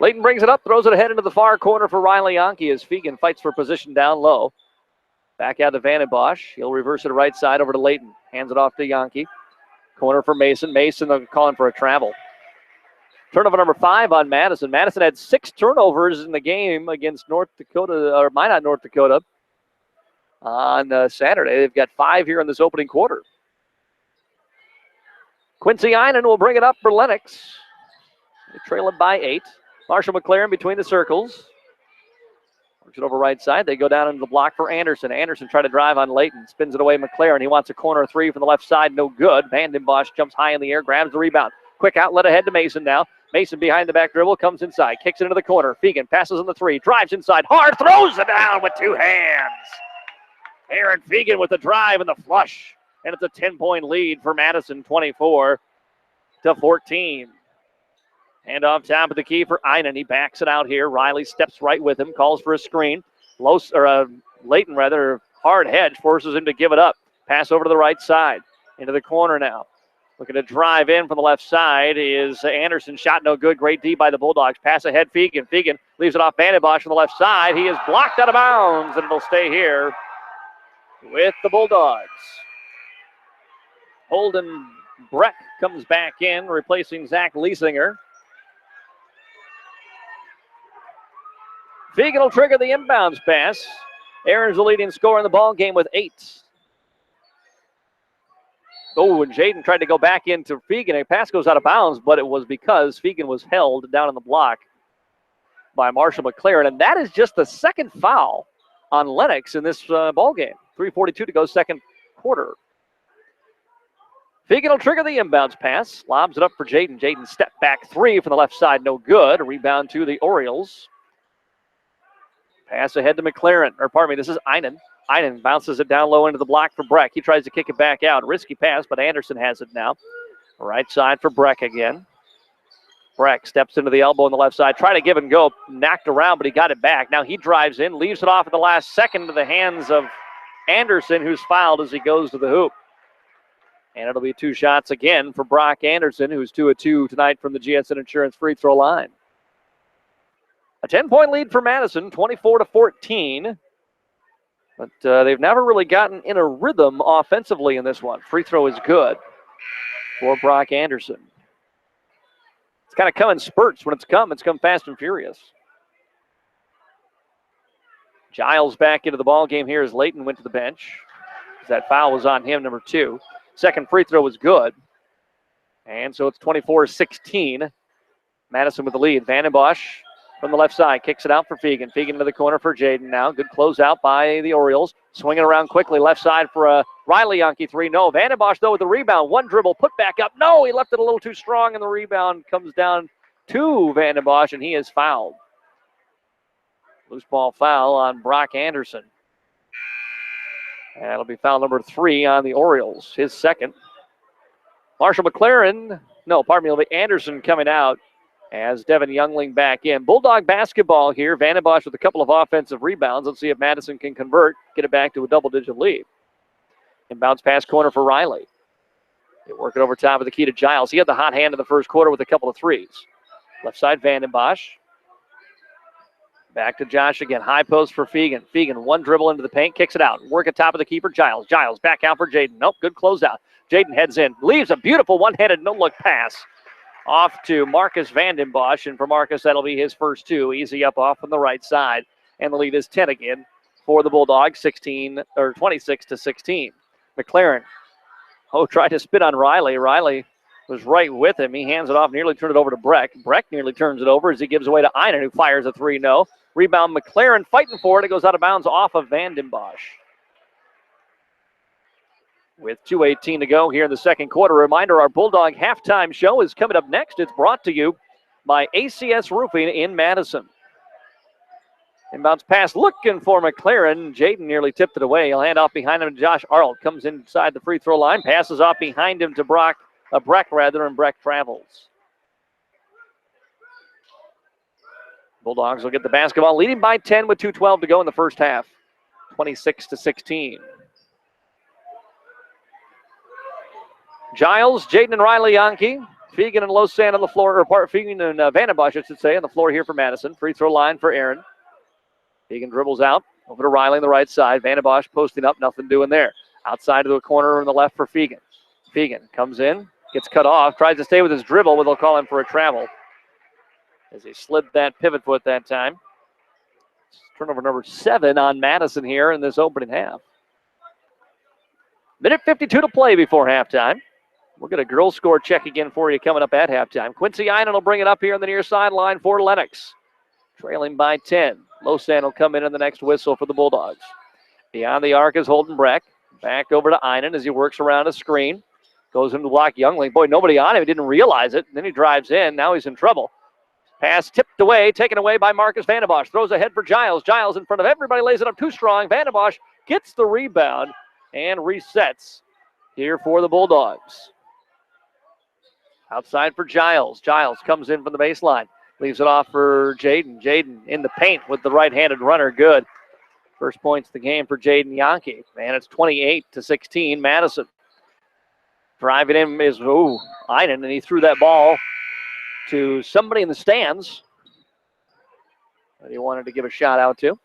D: Layton brings it up, throws it ahead into the far corner for Riley Yankee as Fegan fights for position down low. Back out to Vanden Bosch. He'll reverse it to right side over to Layton. Hands it off to Yankee. Corner for Mason. Mason calling for a travel. Turnover number 5 on Madison. Madison had 6 turnovers in the game against North Dakota, or Minot, North Dakota on Saturday. They've got 5 here in this opening quarter. Quincy Einen will bring it up for Lennox. They trail it by 8. Marshall McLaren between the circles. Works it over right side. They go down into the block for Anderson. Anderson tried to drive on Layton. Spins it away McLaren. He wants a corner 3 from the left side. No good. Vandenbosch jumps high in the air, grabs the rebound. Quick outlet ahead to Mason now. Mason behind the back dribble, comes inside, kicks it into the corner. Fegan passes on the 3, drives inside, hard, throws it down with 2 hands. Aaron Fegan with the drive and the flush. And it's a 10-point lead for Madison, 24-14. And off top of the key for Einen. He backs it out here. Riley steps right with him, calls for a screen. Layton, hard hedge, forces him to give it up. Pass over to the right side, into the corner now. Looking to drive in from the left side is Anderson. Shot no good. Great D by the Bulldogs. Pass ahead, Fegan. Fegan leaves it off Vandenbosch on the left side. He is blocked out of bounds, and it'll stay here with the Bulldogs. Holden Breck comes back in, replacing Zach Liesinger. Fegan will trigger the inbounds pass. Aaron's the leading scorer in the ball game with 8. Oh, and Jaden tried to go back into Fegan. A pass goes out of bounds, but it was because Fegan was held down in the block by Marshall McLaren. And that is just the second foul on Lennox in this ball game. 3:42 to go, second quarter. Fegan will trigger the inbounds pass. Lobs it up for Jaden. Jaden step back 3 from the left side. No good. A rebound to the Orioles. Pass ahead to McLaren. This is Einen. Einen bounces it down low into the block for Breck. He tries to kick it back out. Risky pass, but Anderson has it now. Right side for Breck again. Breck steps into the elbow on the left side. Try to give and go. Knocked around, but he got it back. Now he drives in, leaves it off at the last second to the hands of Anderson, who's fouled as he goes to the hoop. And it'll be 2 shots again for Brock Anderson, who's 2 of 2 tonight from the GSN Insurance free throw line. A 10-point lead for Madison, 24-14. But they've never really gotten in a rhythm offensively in this one. Free throw is good for Brock Anderson. It's kind of come in spurts. When it's come fast and furious. Giles back into the ball game here as Layton went to the bench. That foul was on him, number 2. Second free throw was good. And so it's 24-16. Madison with the lead. Vandenbosch from the left side, kicks it out for Fegan. Fegan into the corner for Jaden now. Good closeout by the Orioles. Swinging around quickly, left side for a Riley Yankee 3. No, Vandenbosch though with the rebound. One dribble, put back up. No, he left it a little too strong, and the rebound comes down to Vandenbosch, and he is fouled. Loose ball foul on Brock Anderson. And that'll be foul number 3 on the Orioles, his second. Marshall McLaren, it'll be Anderson coming out as Devin Youngling back in. Bulldog basketball here. Vandenbosch with a couple of offensive rebounds. Let's see if Madison can convert, get it back to a double-digit lead. Inbounds pass corner for Riley. They work it over top of the key to Giles. He had the hot hand in the first quarter with a couple of threes. Left side, Vandenbosch. Back to Josh again. High post for Fegan. Fegan, one dribble into the paint, kicks it out. Work at top of the keeper, Giles. Giles back out for Jaden. Nope, good closeout. Jaden heads in. Leaves a beautiful one-handed no-look pass off to Marcus Vandenbosch. And for Marcus, that'll be his first 2. Easy up off on the right side. And the lead is 10 again for the Bulldogs, 26-16. McLaren, tried to spit on Riley. Riley was right with him. He hands it off, nearly turned it over to Breck. Breck nearly turns it over as he gives away to Einen, who fires a 3. No. Rebound, McLaren fighting for it. It goes out of bounds off of Vandenbosch. With 2:18 to go here in the second quarter. Reminder, our Bulldog halftime show is coming up next. It's brought to you by ACS Roofing in Madison. Inbounds pass looking for McLaren. Jaden nearly tipped it away. He'll hand off behind him to Josh Arnold. Comes inside the free throw line. Passes off behind him to Breck, and Breck travels. Bulldogs will get the basketball, leading by 10 with 2:12 to go in the first half. 26-16. Giles, Jaden, and Riley Yankee. Fegan and Losan on the floor, Fegan and Vandenbosch, I should say, on the floor here for Madison. Free throw line for Aaron. Fegan dribbles out, over to Riley on the right side. Vandenbosch posting up, nothing doing there. Outside to the corner on the left for Fegan. Fegan comes in, gets cut off, tries to stay with his dribble, but they'll call him for a travel as he slid that pivot foot that time. Turnover number 7 on Madison here in this opening half. Minute 52 to play before halftime. We'll get a girls' score check again for you coming up at halftime. Quincy Einen will bring it up here on the near sideline for Lennox. Trailing by 10. Losan will come in the next whistle for the Bulldogs. Beyond the arc is Holden Breck. Back over to Einen as he works around a screen. Goes into the block Youngling. Boy, nobody on him. He didn't realize it. Then he drives in. Now he's in trouble. Pass tipped away, taken away by Marcus Vandenbosch. Throws ahead for Giles. Giles in front of everybody, lays it up too strong. Vandenbosch gets the rebound and resets here for the Bulldogs. Outside for Giles. Giles comes in from the baseline. Leaves it off for Jaden. Jaden in the paint with the right-handed runner. Good. First points of the game for Jaden Yankee. And it's 28-16. Madison. Driving in is Einen, and he threw that ball to somebody in the stands that he wanted to give a shout out to.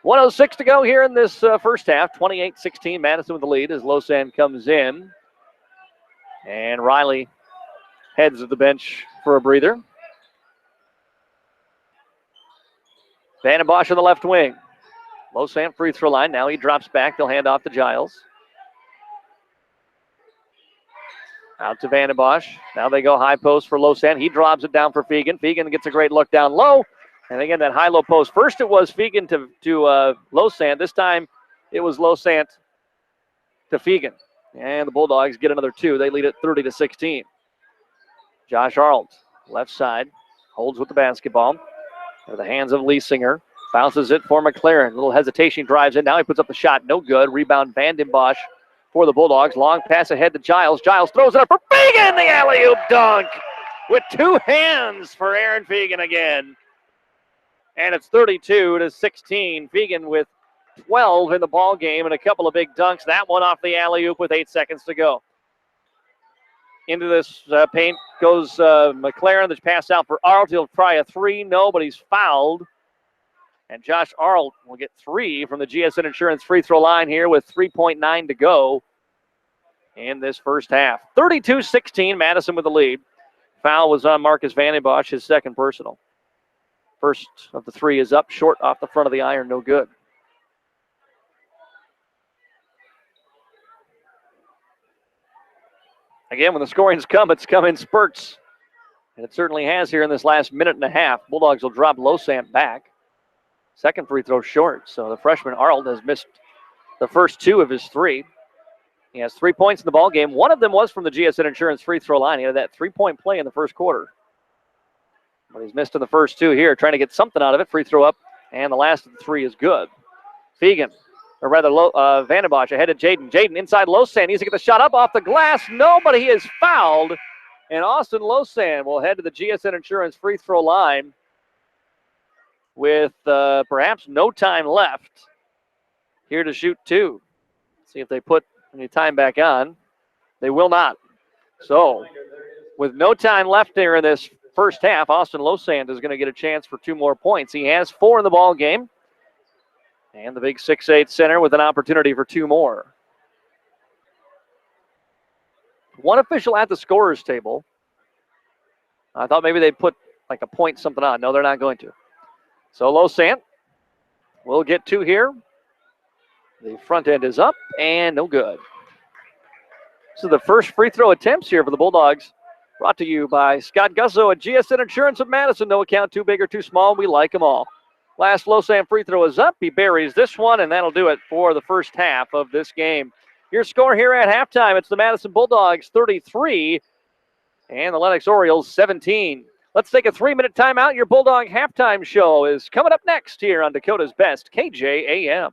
D: 1:06 to go here in this first half. 28-16. Madison with the lead as Losan comes in. And Riley heads to the bench for a breather. Vandenbosch on the left wing. Losan free throw line. Now he drops back. They'll hand off to Giles. Out to Vandenbosch. Now they go high post for Losan. He drops it down for Fegan. Fegan gets a great look down low. And again, that high-low post. First it was Fegan to Losan. This time it was Losan to Fegan. And the Bulldogs get another 2. They lead it 30-16. Josh Arlt, left side, holds with the basketball. In the hands of Leesinger. Bounces it for McLaren. A little hesitation, drives in. Now he puts up the shot. No good. Rebound Vandenbosch for the Bulldogs. Long pass ahead to Giles. Giles throws it up for Fegan. The alley-oop dunk with 2 hands for Aaron Fegan again. And it's 32-16. Fegan with 12 in the ball game and a couple of big dunks. That one off the alley-oop with 8 seconds to go. Into this paint goes McLaren. That's passed out for Arlt. He'll try a 3. No, but he's fouled. And Josh Arlt will get 3 from the GSN Insurance free throw line here with 3.9 to go in this first half. 32-16, Madison with the lead. Foul was on Marcus Vandenbosch, his second personal. First of the 3 is up, short off the front of the iron, no good. Again, when the scoring's come, it's come in spurts. And it certainly has here in this last minute and a half. Bulldogs will drop Losan back. Second free throw short. So the freshman Arlt has missed the first 2 of his 3. He has 3 points in the ball game. One of them was from the GSN Insurance free throw line. He had that 3-point play in the first quarter. But he's missed in the first 2 here, trying to get something out of it. Free throw up, and the last of the 3 is good. Fegan. Or rather, Vandenbosch ahead of Jaden. Jaden inside Losan. Needs to get the shot up off the glass. No, but he is fouled. And Austin Losan will head to the GSN Insurance free throw line with perhaps no time left here to shoot 2. See if they put any time back on. They will not. So, with no time left there in this first half, Austin Losan is going to get a chance for 2 more points. He has 4 in the ball game. And the big 6'8" center with an opportunity for 2 more. One official at the scorer's table. I thought maybe they'd put like a point something on. No, they're not going to. So Losan will get 2 here. The front end is up and no good. This is the first free throw attempts here for the Bulldogs. Brought to you by Scott Gusso at GSN Insurance of Madison. No account too big or too small. We like them all. Last Losan free throw is up. He buries this one, and that'll do it for the first half of this game. Your score here at halftime, it's the Madison Bulldogs 33 and the Lennox Orioles 17. Let's take a 3-minute timeout. Your Bulldog halftime show is coming up next here on Dakota's Best, KJAM.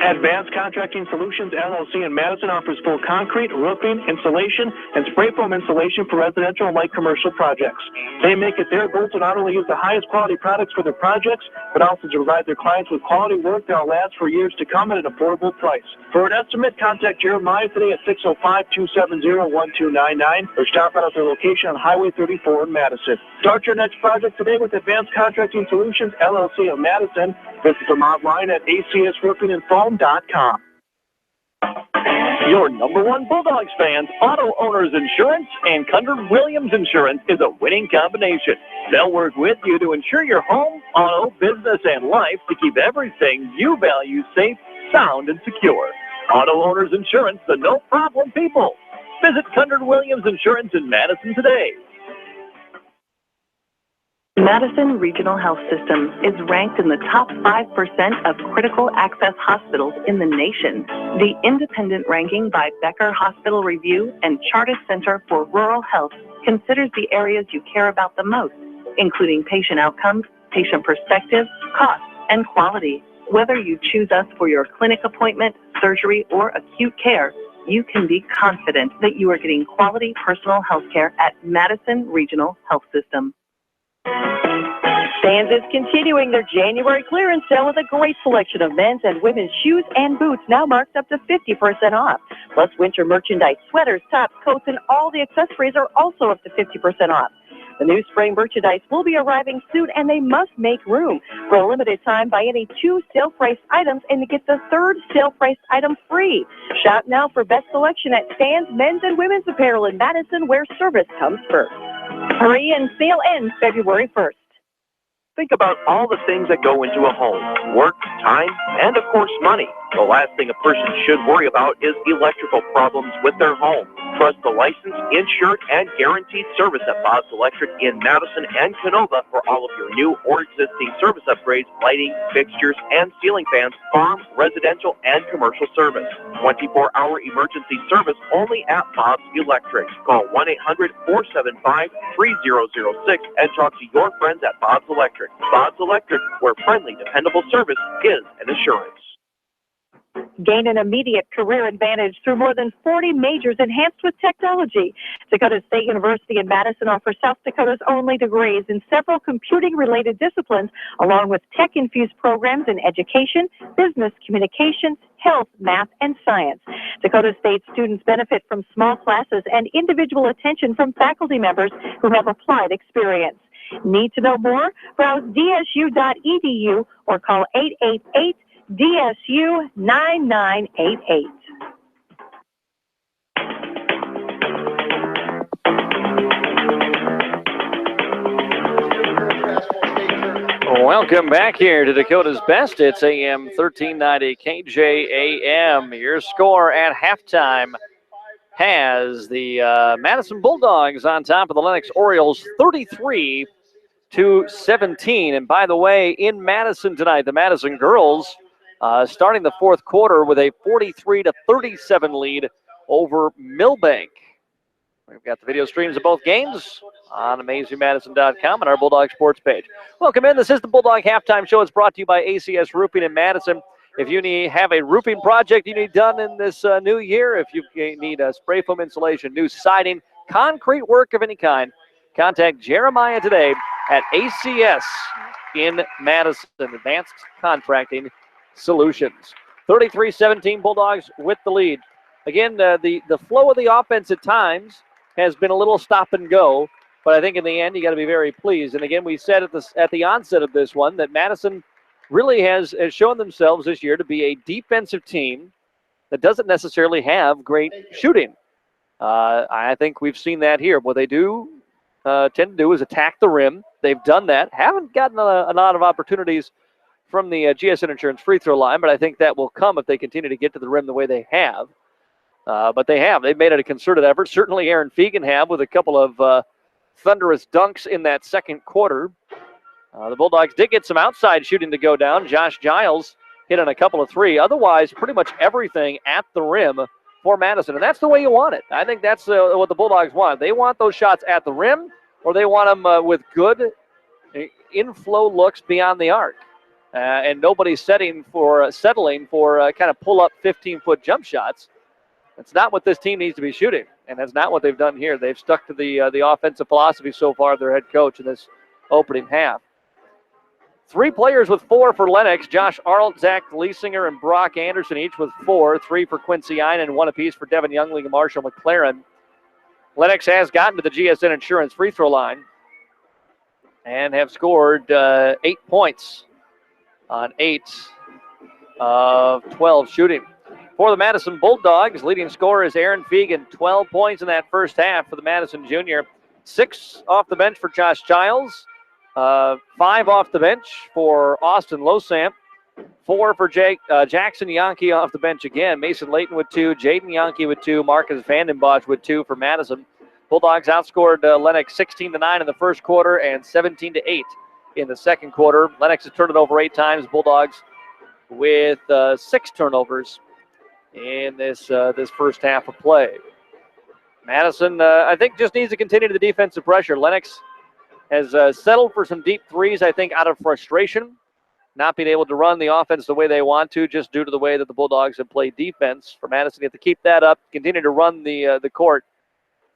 B: Advanced Contracting Solutions LLC in Madison offers full concrete, roofing, insulation, and spray foam insulation for residential and light commercial projects. They make it their goal to not only use the highest quality products for their projects, but also to provide their clients with quality work that will last for years to come at an affordable price. For an estimate, contact Jeremiah today at 605-270-1299 or stop out at their location on Highway 34 in Madison. Start your next project today with Advanced Contracting Solutions LLC of Madison. Visit them online at acsroofingandfoam.com.
A: Your #1 Bulldogs fans, Auto Owners Insurance and Cundred-Williams Insurance is a winning combination. They'll work with you to insure your home, auto, business, and life to keep everything you value safe, sound, and secure. Auto Owners Insurance, the no-problem people. Visit Cundred-Williams Insurance in Madison today.
E: Madison Regional Health System is ranked in the top 5% of critical access hospitals in the nation. The independent ranking by Becker Hospital Review and Chartis Center for Rural Health considers the areas you care about the most, including patient outcomes, patient perspective, cost, and quality. Whether you choose us for your clinic appointment, surgery, or acute care, you can be confident that you are getting quality personal health care at Madison Regional Health System.
F: Vans is continuing their January clearance sale with a great selection of men's and women's shoes and boots, now marked up to 50% off. Plus, winter merchandise, sweaters, tops, coats, and all the accessories are also up to 50% off. The new spring merchandise will be arriving soon, and they must make room. For a limited time, buy any 2 sale-priced items and get the 3rd sale-priced item free. Shop now for best selection at Vans Men's and Women's Apparel in Madison, where service comes first. Hurry, and sale ends February 1st.
A: Think about all the things that go into a home: work, time, and of course money. The last thing a person should worry about is electrical problems with their home. Trust the licensed, insured, and guaranteed service at Bob's Electric in Madison and Canova for all of your new or existing service upgrades, lighting, fixtures, and ceiling fans, farm, residential, and commercial service. 24-hour emergency service only at Bob's Electric. Call 1-800-475-3006 and talk to your friends at Bob's Electric. Bob's Electric, where friendly, dependable service is an assurance.
F: Gain an immediate career advantage through more than 40 majors enhanced with technology. Dakota State University in Madison offers South Dakota's only degrees in several computing-related disciplines, along with tech-infused programs in education, business, communications, health, math, and science. Dakota State students benefit from small classes and individual attention from faculty members who have applied experience. Need to know more? Browse dsu.edu or call 888-DSU-9988.
D: Welcome back here to Dakota's Best. It's AM 1390 KJAM. Your score at halftime has the Madison Bulldogs on top of the Lennox Orioles 33-17. And by the way, in Madison tonight, the Madison girls starting the fourth quarter with a 43-37 lead over Millbank. We've got the video streams of both games on AmazingMadison.com and our Bulldog Sports page. Welcome in. This is the Bulldog Halftime Show. It's brought to you by ACS Roofing in Madison. If you have a roofing project you need done in this new year, if you need a spray foam insulation, new siding, concrete work of any kind, contact Jeremiah today at ACS in Madison, Advanced Contracting Solutions. 33-17 Bulldogs with the lead. Again, the flow of the offense at times has been a little stop and go, but I think in the end you got to be very pleased. And again, we said at the onset of this one that Madison really has shown themselves this year to be a defensive team that doesn't necessarily have great shooting. I think we've seen that here. What they do tend to do is attack the rim. They've done that. Haven't gotten a lot of opportunities from the GSN Insurance free throw line, but I think that will come if they continue to get to the rim the way they have. But they have. They've made it a concerted effort. Certainly Aaron Fegan have with a couple of thunderous dunks in that second quarter. The Bulldogs did get some outside shooting to go down. Josh Giles hit on a couple of three. Otherwise, pretty much everything at the rim for Madison. And that's the way you want it. I think that's what the Bulldogs want. They want those shots at the rim, or they want them with good inflow looks beyond the arc. And nobody's settling for kind of pull-up 15-foot jump shots. That's not what this team needs to be shooting, and that's not what they've done here. They've stuck to the offensive philosophy so far of their head coach in this opening half. 3 players with 4 for Lennox. Josh Arlt, Zach Leisinger, and Brock Anderson each with 4. 3 for Quincy Einen, 1 apiece for Devin Youngling and Marshall McLaren. Lennox has gotten to the GSN Insurance free throw line and have scored 8 points on 8 of 12 shooting. For the Madison Bulldogs, leading scorer is Aaron Fegan, 12 points in that first half for the Madison junior. 6 off the bench for Josh Giles, 5 off the bench for Austin Losamp, 4 for Jackson Yankee off the bench again. Mason Layton with 2, Jaden Yankee with 2, Marcus Vandenbosch with 2 for Madison. Bulldogs outscored Lennox 16-9 in the first quarter and 17-8 in the second quarter. Lennox has turned it over 8 times. Bulldogs with 6 turnovers in this first half of play. Madison, I think, just needs to continue the defensive pressure. Lennox has settled for some deep threes, I think, out of frustration, not being able to run the offense the way they want to, just due to the way that the Bulldogs have played defense. For Madison, you have to keep that up, continue to run the court,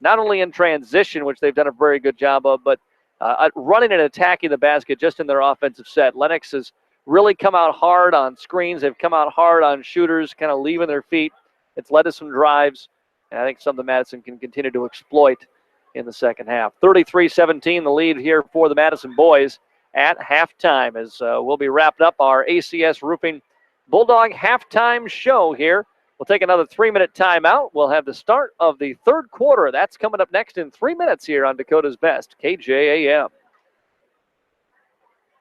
D: not only in transition, which they've done a very good job of, but running and attacking the basket just in their offensive set. Lennox has really come out hard on screens. They've come out hard on shooters, kind of leaving their feet. It's led to some drives, and I think something Madison can continue to exploit in the second half. 33-17, the lead here for the Madison boys at halftime, as we'll be wrapping up our ACS Roofing Bulldog halftime show here. We'll take another 3-minute timeout. We'll have the start of the third quarter. That's coming up next in 3 minutes here on Dakota's Best, KJAM.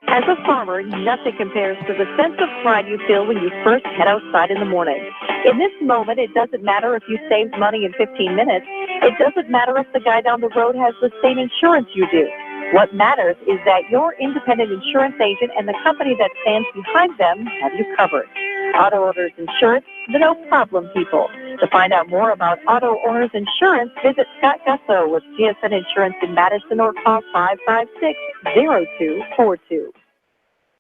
F: As a farmer, nothing compares to the sense of pride you feel when you first head outside in the morning. In this moment, it doesn't matter if you saved money in 15 minutes. It doesn't matter if the guy down the road has the same insurance you do. What matters is that your independent insurance agent and the company that stands behind them have you covered. Auto Owners Insurance, the no-problem people. To find out more about Auto Owners Insurance, visit Scott Gusso with GSN Insurance in Madison or call 556-0242.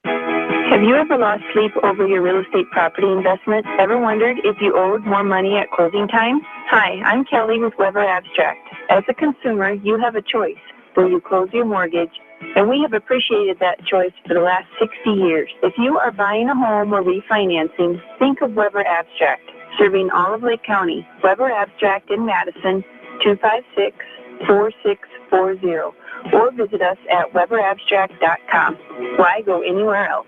K: Have you ever lost sleep over your real estate property investment? Ever wondered if you owed more money at closing time? Hi, I'm Kelly with Weber Abstract. As a consumer, you have a choice. Will you close your mortgage? And we have appreciated that choice for the last 60 years. If you are buying a home or refinancing, think of Weber Abstract, serving all of Lake County. Weber Abstract in Madison, 256-4640. Or visit us at weberabstract.com. Why go anywhere else?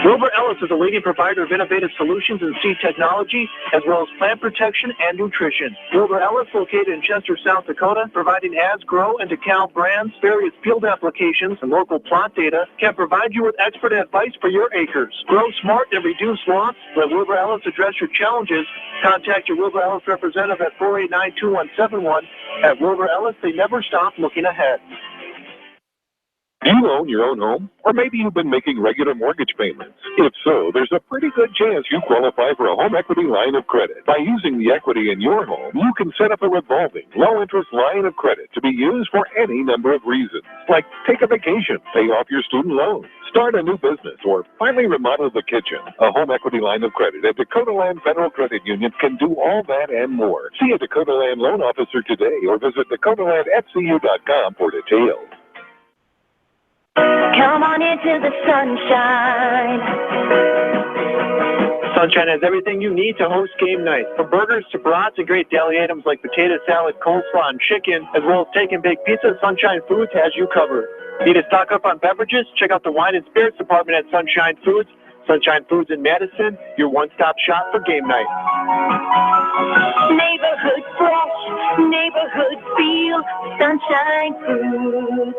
B: Wilbur Ellis is a leading provider of innovative solutions in seed technology, as well as plant protection and nutrition. Wilbur Ellis, located in Chester, South Dakota, providing ads, grow, and decal brands, various field applications, and local plot data, can provide you with expert advice for your acres. Grow smart and reduce loss. Let Wilbur Ellis address your challenges. Contact your Wilbur Ellis representative at 489-2171. At Wilbur Ellis, they never stop looking ahead.
H: Do you own your own home? Or maybe you've been making regular mortgage payments. If so, there's a pretty good chance you qualify for a home equity line of credit. By using the equity in your home, you can set up a revolving, low-interest line of credit to be used for any number of reasons, like take a vacation, pay off your student loan, start a new business, or finally remodel the kitchen. A home equity line of credit at Dakota Land Federal Credit Union can do all that and more. See a Dakota Land loan officer today or visit dakotalandfcu.com for details.
I: Come on into the sunshine.
B: Sunshine has everything you need to host game night. From burgers to brats and great deli items like potato salad, coleslaw, and chicken, as well as take and bake pizza, Sunshine Foods has you covered. Need to stock up on beverages? Check out the wine and spirits department at Sunshine Foods. Sunshine Foods in Madison, your one-stop shop for game night.
I: Neighborhood fresh, neighborhood feel, Sunshine Foods.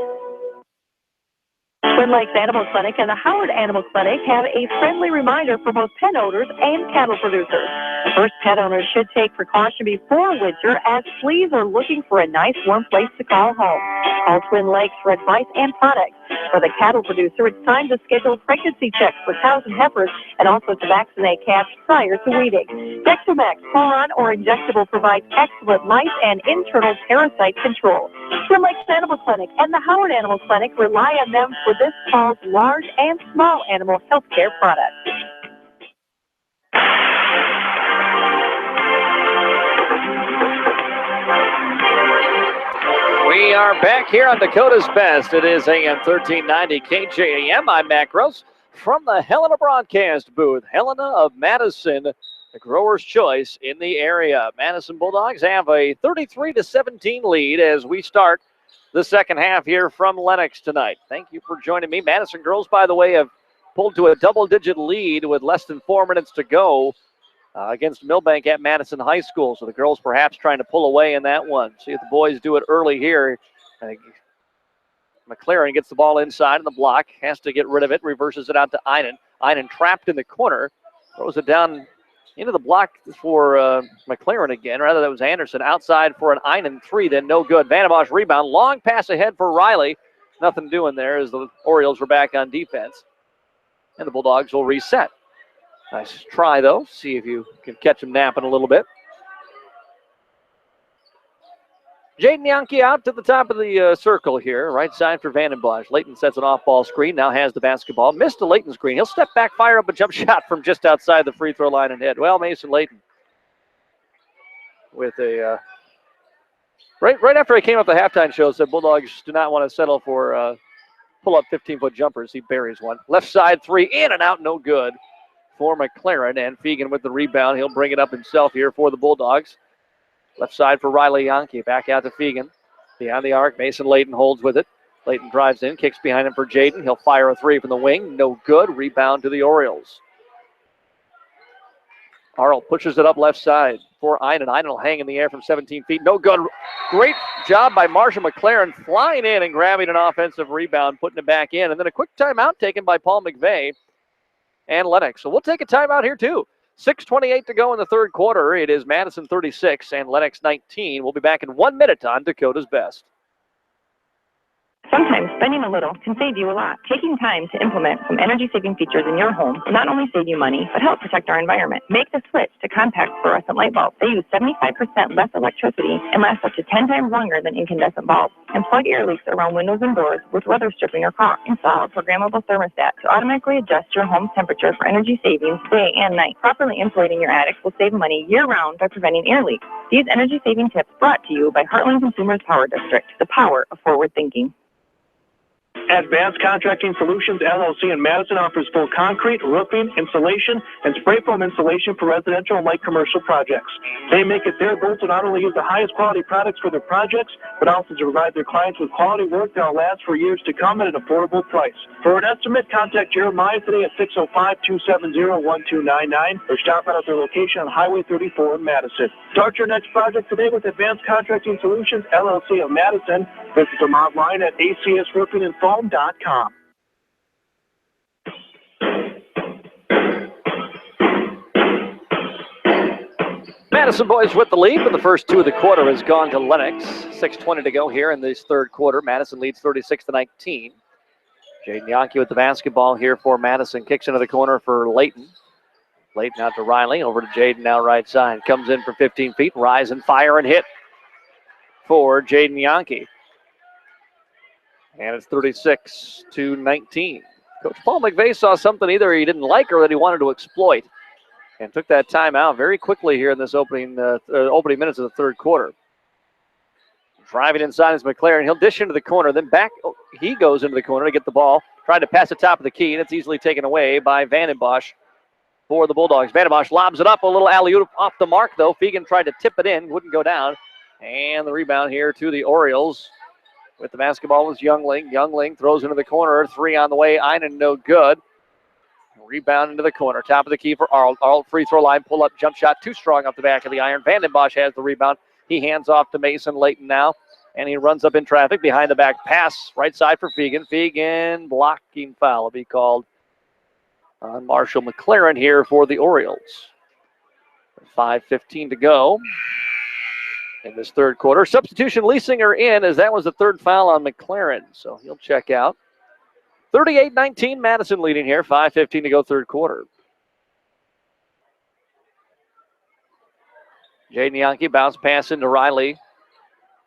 F: Twin Lakes Animal Clinic and the Howard Animal Clinic have a friendly reminder for both pet owners and cattle producers. First, pet owners should take precaution before winter as fleas are looking for a nice warm place to call home. Call Twin Lakes for advice and products. For the cattle producer, it's time to schedule pregnancy checks for cows and heifers and also to vaccinate calves prior to weaning. Dexamax, Poron, or injectable provides excellent lice and internal parasite control. Twin Lakes Animal Clinic and the Howard Animal Clinic rely on them for this fall's large and small animal health care products.
D: We are back here on Dakota's Best. It is AM 1390 KJAM. I'm Matt Gross from the Helena broadcast booth. Helena of Madison, the grower's choice in the area. Madison Bulldogs have a 33-17 lead as we start the second half here from Lennox tonight. Thank you for joining me. Madison girls, by the way, have pulled to a double-digit lead with less than 4 minutes to go against Millbank at Madison High School. So the girls perhaps trying to pull away in that one. See if the boys do it early here. McLaren gets the ball inside in the block, has to get rid of it, reverses it out to Einen. Einen trapped in the corner, throws it down into the block for McLaren again. Rather, that was Anderson outside for an Einen three, then no good. Vandenbosch rebound, long pass ahead for Riley. Nothing doing there as the Orioles were back on defense. And the Bulldogs will reset. Nice try, though. See if you can catch them napping a little bit. Jaden Yankee out to the top of the circle here. Right side for Vandenbosch. Layton sets an off-ball screen. Now has the basketball. Missed a Layton screen. He'll step back, fire up a jump shot from just outside the free throw line and head. Well, Mason Layton with a... Right after I came up the halftime show, said Bulldogs do not want to settle for pull-up 15-foot jumpers. He buries one. Left side three, in and out, no good for McLaren. And Fegan with the rebound. He'll bring it up himself here for the Bulldogs. Left side for Riley Yankee. Back out to Fegan. Beyond the arc, Mason Layton holds with it. Layton drives in, kicks behind him for Jaden. He'll fire a three from the wing. No good. Rebound to the Orioles. Arl pushes it up left side for Einen. Einen will hang in the air from 17 feet. No good. Great job by Marshall McLaren flying in and grabbing an offensive rebound, putting it back in. And then a quick timeout taken by Paul McVeigh and Lennox. So we'll take a timeout here too. 6:28 to go in the third quarter. It is Madison 36 and Lennox 19. We'll be back in 1 minute on Dakota's Best.
K: Sometimes spending a little can save you a lot. Taking time to implement some energy-saving features in your home will not only save you money, but help protect our environment. Make the switch to compact fluorescent light bulbs. They use 75% less electricity and last up to 10 times longer than incandescent bulbs. And plug air leaks around windows and doors with weather stripping or caulk. Install a programmable thermostat to automatically adjust your home's temperature for energy savings day and night. Properly insulating your attic will save money year-round by preventing air leaks. These energy-saving tips brought to you by Heartland Consumers Power District, the power of forward thinking.
B: Advanced Contracting Solutions LLC in Madison offers full concrete, roofing, insulation, and spray foam insulation for residential and light commercial projects. They make it their goal to not only use the highest quality products for their projects, but also to provide their clients with quality work that will last for years to come at an affordable price. For an estimate, contact Jeremiah today at 605-270-1299 or stop out at their location on Highway 34 in Madison. Start your next project today with Advanced Contracting Solutions LLC of Madison. Visit them online at acsroofingandfoam.com.
D: Madison Boys with the lead, but the first two of the quarter has gone to Lennox. 6:20 to go here in this third quarter. Madison leads 36-19. Jaden Yankee with the basketball here for Madison. Kicks into the corner for Layton. Layton out to Riley. Over to Jaden now right side. Comes in for 15 feet. Rise and fire and hit for Jaden Yankee. And it's 36-19. Coach Paul McVeigh saw something either he didn't like or that he wanted to exploit and took that timeout very quickly here in this opening minutes of the third quarter. Driving inside is McLaren. He'll dish into the corner, then back. Oh, he goes into the corner to get the ball. Tried to pass the top of the key, and it's easily taken away by Vandenbosch for the Bulldogs. Vandenbosch lobs it up, a little alley-oop off the mark, though. Fegan tried to tip it in, wouldn't go down. And the rebound here to the Orioles. With the basketball was Youngling. Youngling throws into the corner. Three on the way. Einen no good. Rebound into the corner. Top of the key for Arl. Arl free throw line. Pull up jump shot. Too strong off the back of the iron. Vandenbosch has the rebound. He hands off to Mason Layton now. And he runs up in traffic. Behind the back pass. Right side for Fegan. Fegan blocking foul will be called on Marshall McLaren here for the Orioles. 5:15 to go in this third quarter. Substitution Leasinger in as that was the third foul on McLaren. So he'll check out. 38-19, Madison leading here. 5:15 to go third quarter. Jaden Yankee bounce pass into Riley.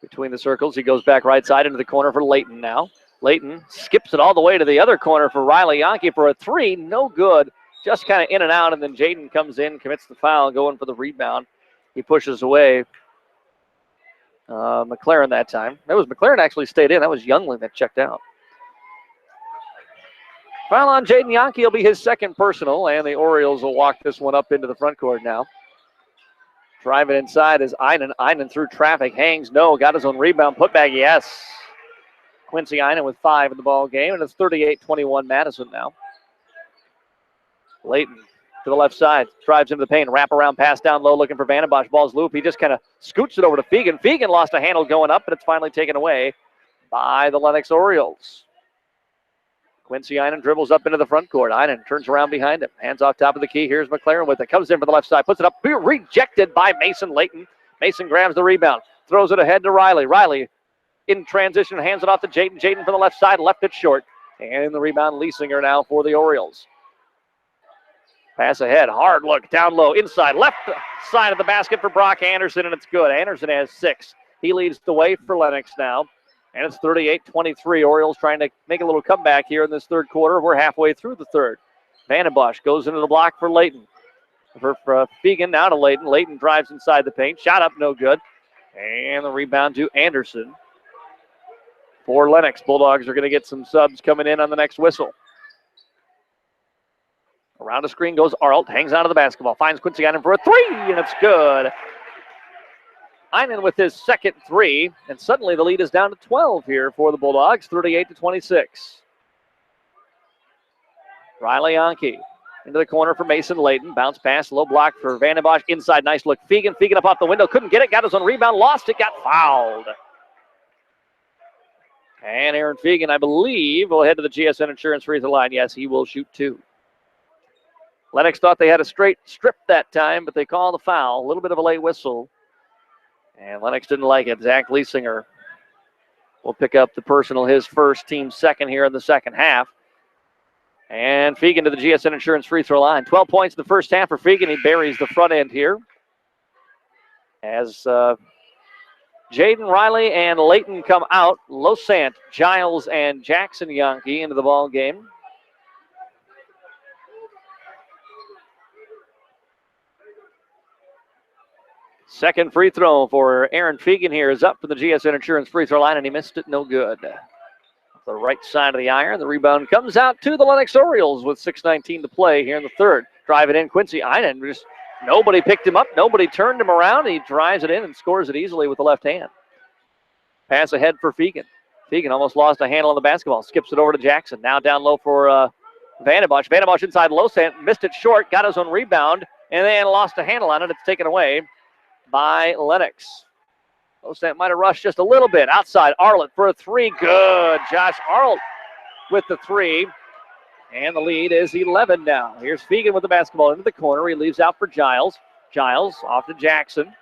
D: Between the circles, he goes back right side into the corner for Layton now. Layton skips it all the way to the other corner for Riley Yankee for a three. No good. Just kind of in and out, and then Jaden comes in, commits the foul, going for the rebound. He pushes away McLaren that time. That was McLaren actually stayed in. That was Youngling that checked out. Foul on Jaden Yankee will be his second personal, and the Orioles will walk this one up into the front court now. Drive it inside is Einen. Einen through traffic. Hangs, no. Got his own rebound. Putback, yes. Quincy Einen with 5 in the ball game, and it's 38-21 Madison now. Layton to the left side, drives into the paint, wrap around pass down low, looking for Vandenbosch. Ball's loop. He just kind of scoots it over to Fegan. Fegan lost a handle going up, but it's finally taken away by the Lennox Orioles. Quincy Einen dribbles up into the front court. Einen turns around behind him. Hands off top of the key. Here's McLaren with it. Comes in for the left side. Puts it up. Rejected by Mason Layton. Mason grabs the rebound. Throws it ahead to Riley. Riley in transition. Hands it off to Jaden. Jaden from the left side. Left it short. And the rebound, Leesinger now for the Orioles. Pass ahead. Hard look. Down low. Inside. Left side of the basket for Brock Anderson. And it's good. Anderson has 6. He leads the way for Lennox now. And it's 38-23. Orioles trying to make a little comeback here in this third quarter. We're halfway through the third. Vandenbosch goes into the block for Layton. For Fegan, now to Layton. Layton drives inside the paint. Shot up, no good. And the rebound to Anderson. For Lennox, Bulldogs are going to get some subs coming in on the next whistle. Around the screen goes Arlt. Hangs onto the basketball. Finds Quincy Einen for a 3, and it's good. Einen with his second 3, and suddenly the lead is down to 12 here for the Bulldogs, 38-26. Riley Yankee into the corner for Mason Layton. Bounce pass, low block for Vandenbosch. Inside, nice look. Fegan up off the window. Couldn't get it. Got his own rebound. Lost it. Got fouled. And Aaron Fegan, I believe, will head to the GSN Insurance free throw line. Yes, he will shoot 2. Lennox thought they had a straight strip that time, but they called the foul. A little bit of a late whistle. And Lennox didn't like it. Zach Leesinger will pick up the personal, his first, team second here in the second half. And Fegan to the GSN Insurance free throw line. 12 points in the first half for Fegan. He buries the front end here. As Jaden, Riley, and Layton come out, Losant, Giles, and Jackson Yankee into the ball game. Second free throw for Aaron Fegan here is up for the GSN Insurance free throw line, and he missed it, no good. The right side of the iron. The rebound comes out to the Lennox Orioles with 6:19 to play here in the third. Drive it in, Quincy Einen. Just nobody picked him up. Nobody turned him around. He drives it in and scores it easily with the left hand. Pass ahead for Fegan. Fegan almost lost a handle on the basketball. Skips it over to Jackson. Now down low for Vandenbosch. Vandenbosch inside Losant. Missed it short. Got his own rebound. And then lost a handle on it. It's taken away by Lennox. Losant might have rushed just a little bit. Outside, Arlett for a 3. Good. Josh Arlett with the 3. And the lead is 11 now. Here's Fegan with the basketball into the corner. He leaves out for Giles. Giles off to Jackson.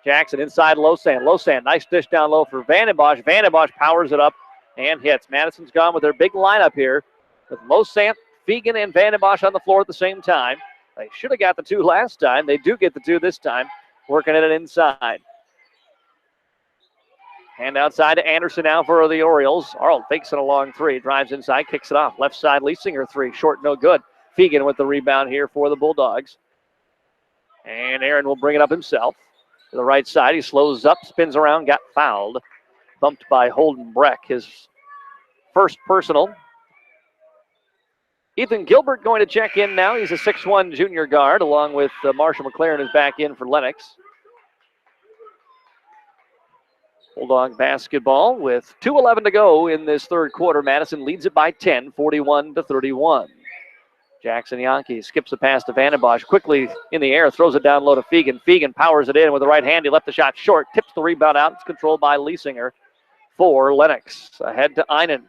D: Jackson inside Losant. Losant, nice dish down low for Vandenbosch. Vandenbosch powers it up and hits. Madison's gone with their big lineup here with Losant, Fegan, and Vandenbosch on the floor at the same time. They should have got the 2 last time. They do get the 2 this time. Working it inside. Hand outside to Anderson now for the Orioles. Arnold fakes it a long 3. Drives inside, kicks it off. Left side, Leesinger 3. Short, no good. Fegan with the rebound here for the Bulldogs. And Aaron will bring it up himself. To the right side, he slows up, spins around, got fouled. Bumped by Holden Breck, his first personal. Ethan Gilbert going to check in now. He's a 6'1 junior guard, along with Marshall McLaren, who's back in for Lennox. Bulldog basketball with 2:11 to go in this third quarter. Madison leads it by 10, 41-31. Jackson Yankee skips the pass to Vandenbosch. Quickly in the air, throws it down low to Fegan. Fegan powers it in with the right hand. He left the shot short, tips the rebound out. It's controlled by Leesinger for Lennox. Ahead to Einen.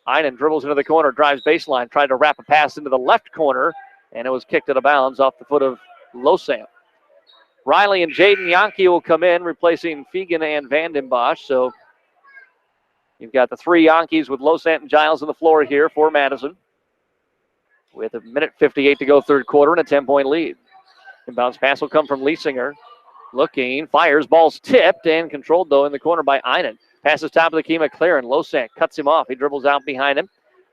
D: Einen dribbles into the corner, drives baseline, tried to wrap a pass into the left corner, and it was kicked out of bounds off the foot of Losant. Riley and Jaden Yankee will come in, replacing Fegan and Vandenbosch. So you've got the 3 Yankees with Losant and Giles on the floor here for Madison. With 1:58 to go third quarter and a 10-point lead. Inbounds pass will come from Leesinger. Looking, fires, ball's tipped and controlled, though, in the corner by Einen. Passes top of the key, McLaren. Losant cuts him off. He dribbles out behind him.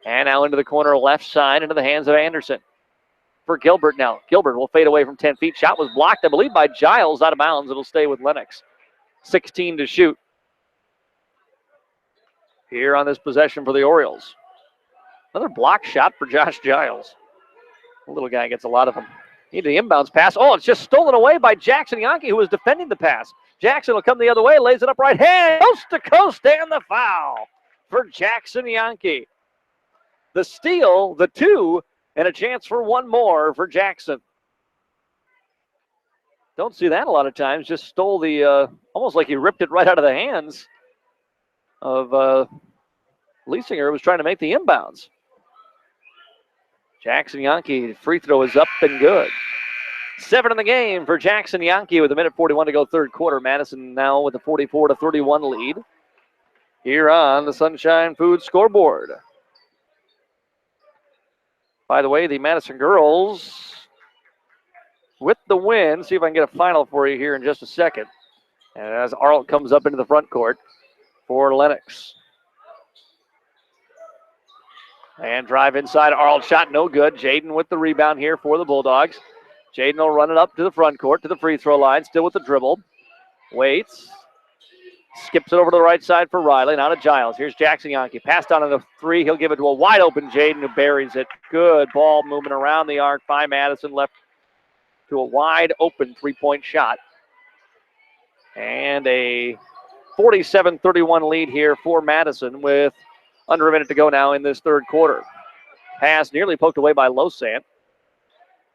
D: And now into the corner left side, into the hands of Anderson. For Gilbert now. Gilbert will fade away from 10 feet. Shot was blocked, I believe, by Giles out of bounds. It'll stay with Lennox. 16 to shoot here on this possession for the Orioles. Another block shot for Josh Giles. The little guy gets a lot of them. Need the inbounds pass. Oh, it's just stolen away by Jackson Yankee, who was defending the pass. Jackson will come the other way, lays it up right hand, coast to coast, and the foul for Jackson Yankee. The steal, the 2, and a chance for one more for Jackson. Don't see that a lot of times. Just stole the, almost like he ripped it right out of the hands of Leisinger, who was trying to make the inbounds. Jackson Yankee, free throw is up and good. 7 in the game for Jackson Yankee with 1:41 to go third quarter. Madison now with a 44-31 lead here on the Sunshine Foods scoreboard. By the way, the Madison girls with the win. See if I can get a final for you here in just a second. And as Arlt comes up into the front court for Lennox. And drive inside. Arlt shot no good. Jaden with the rebound here for the Bulldogs. Jaden will run it up to the front court, to the free throw line, still with the dribble. Waits. Skips it over to the right side for Riley. Now to Giles. Here's Jackson Yankee. Passed down on the three. He'll give it to a wide open Jaden who buries it. Good ball moving around the arc by Madison. Left to a wide open three-point shot. And a 47-31 lead here for Madison with under a minute to go now in this third quarter. Pass nearly poked away by Losant.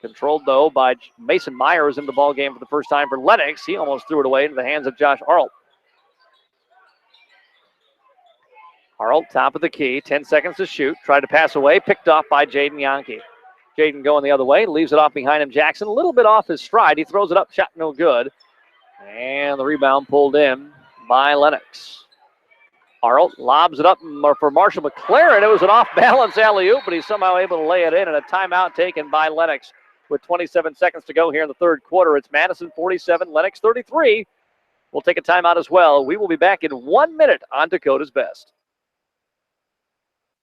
D: Controlled, though, by Mason Myers in the ball game for the first time for Lennox. He almost threw it away into the hands of Josh Arlt. Arlt, top of the key, 10 seconds to shoot. Tried to pass away, picked off by Jaden Yankee. Jaden going the other way, leaves it off behind him. Jackson, a little bit off his stride. He throws it up, shot no good. And the rebound pulled in by Lennox. Arlt lobs it up for Marshall McLaren. It was an off-balance alley-oop, but he's somehow able to lay it in, and a timeout taken by Lennox. With 27 seconds to go here in the third quarter, it's Madison 47, Lennox 33. We'll take a timeout as well. We will be back in 1 minute on Dakota's Best.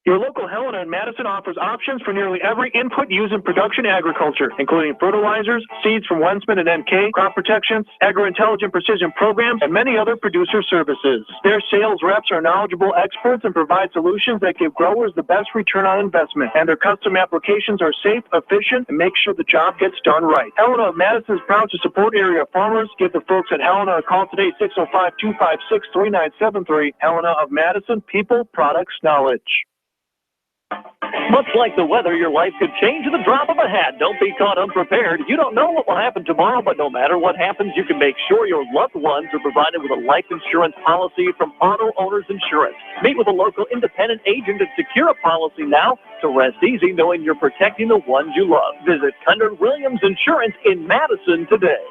B: Your local Helena in Madison offers options for nearly every input used in production agriculture, including fertilizers, seeds from Wensman and MK, crop protections, agro-intelligent precision programs, and many other producer services. Their sales reps are knowledgeable experts and provide solutions that give growers the best return on investment. And their custom applications are safe, efficient, and make sure the job gets done right. Helena of Madison is proud to support area farmers. Give the folks at Helena a call today, 605-256-3973. Helena of Madison, people, products, knowledge.
L: Much like the weather, your life could change at the drop of a hat. Don't be caught unprepared. You don't know what will happen tomorrow, but no matter what happens, you can make sure your loved ones are provided with a life insurance policy from Auto Owners Insurance. Meet with a local independent agent and secure a policy now to rest easy knowing you're protecting the ones you love. Visit Cundert Williams Insurance in Madison today.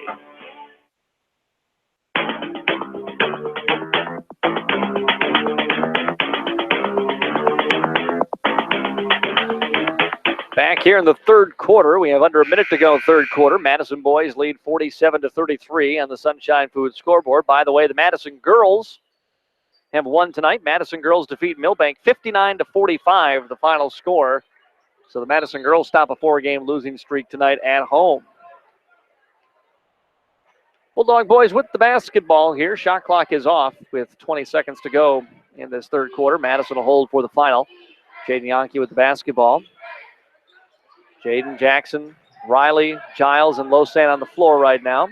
D: Back here in the third quarter, we have under a minute to go third quarter. Madison boys lead 47-33 on the Sunshine Foods scoreboard. By the way, the Madison girls have won tonight. Madison girls defeat Millbank 59-45, the final score. So the Madison girls stop a 4-game losing streak tonight at home. Bulldog boys with the basketball here. Shot clock is off with 20 seconds to go in this third quarter. Madison will hold for the final. Jaden Yankee with the basketball. Jaden, Jackson, Riley, Giles, and Losant on the floor right now.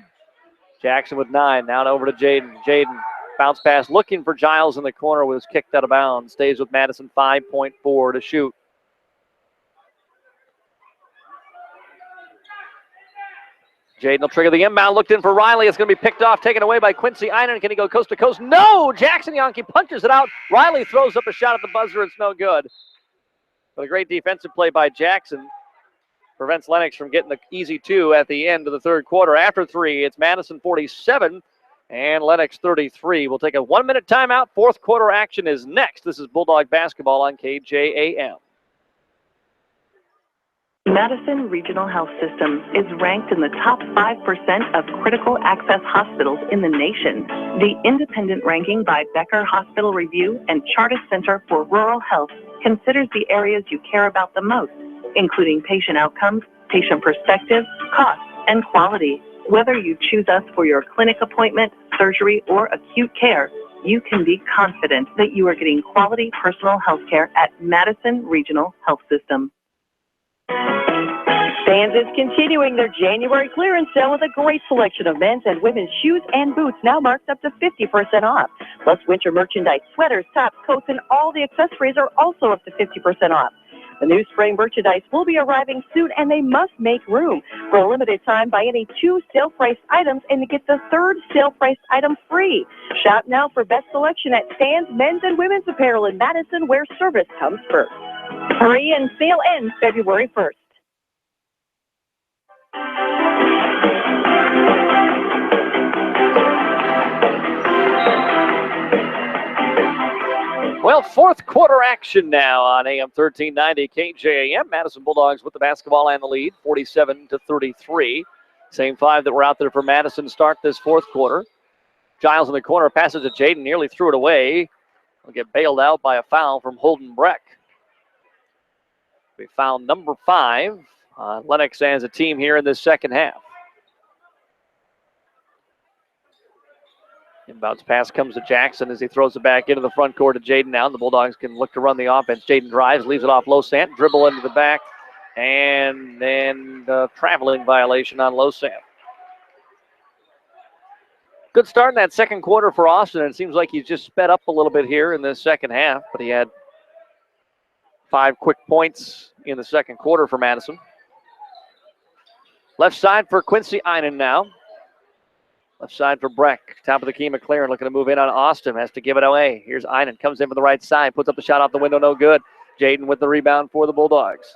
D: Jackson with 9. Now over to Jaden. Jaden, bounce pass looking for Giles in the corner, was kicked out of bounds. Stays with Madison, 5.4 to shoot. Jaden will trigger the inbound, looked in for Riley. It's going to be picked off, taken away by Quincy Einen. Can he go coast to coast? No! Jackson Yankee punches it out. Riley throws up a shot at the buzzer. It's no good. But a great defensive play by Jackson prevents Lennox from getting the easy 2 at the end of the third quarter. After 3, it's Madison 47 and Lennox 33. We'll take a 1-minute timeout. Fourth quarter action is next. This is Bulldog basketball on KJAM.
E: Madison Regional Health System is ranked in the top 5% of critical access hospitals in the nation. The independent ranking by Becker Hospital Review and Chartis Center for Rural Health considers the areas you care about the most, including patient outcomes, patient perspective, cost, and quality. Whether you choose us for your clinic appointment, surgery, or acute care, you can be confident that you are getting quality personal health care at Madison Regional Health System.
F: Vans is continuing their January clearance sale with a great selection of men's and women's shoes and boots, now marked up to 50% off. Plus, winter merchandise, sweaters, tops, coats, and all the accessories are also up to 50% off. The new spring merchandise will be arriving soon, and they must make room. For a limited time, buy any 2 sale-priced items and get the 3rd sale-priced item free. Shop now for best selection at Stan's Men's and Women's Apparel in Madison, where service comes first. Hurry, and sale ends February 1st.
D: Well, fourth quarter action now on AM 1390 KJAM. Madison Bulldogs with the basketball and the lead, 47-33. Same 5 that were out there for Madison to start this fourth quarter. Giles in the corner, passes to Jaden, nearly threw it away. Will get bailed out by a foul from Holden Breck. We found number 5 on Lennox as a team here in this second half. Inbounds pass comes to Jackson as he throws it back into the front court to Jaden now. The Bulldogs can look to run the offense. Jaden drives, leaves it off Losant, dribble into the back, and then the traveling violation on Losant. Good start in that second quarter for Austin. It seems like he's just sped up a little bit here in this second half, but he had 5 quick points in the second quarter for Madison. Left side for Quincy Einen now. Left side for Breck. Top of the key, McLaren looking to move in on Austin. Has to give it away. Here's Einen. Comes in from the right side. Puts up the shot off the window. No good. Jaden with the rebound for the Bulldogs.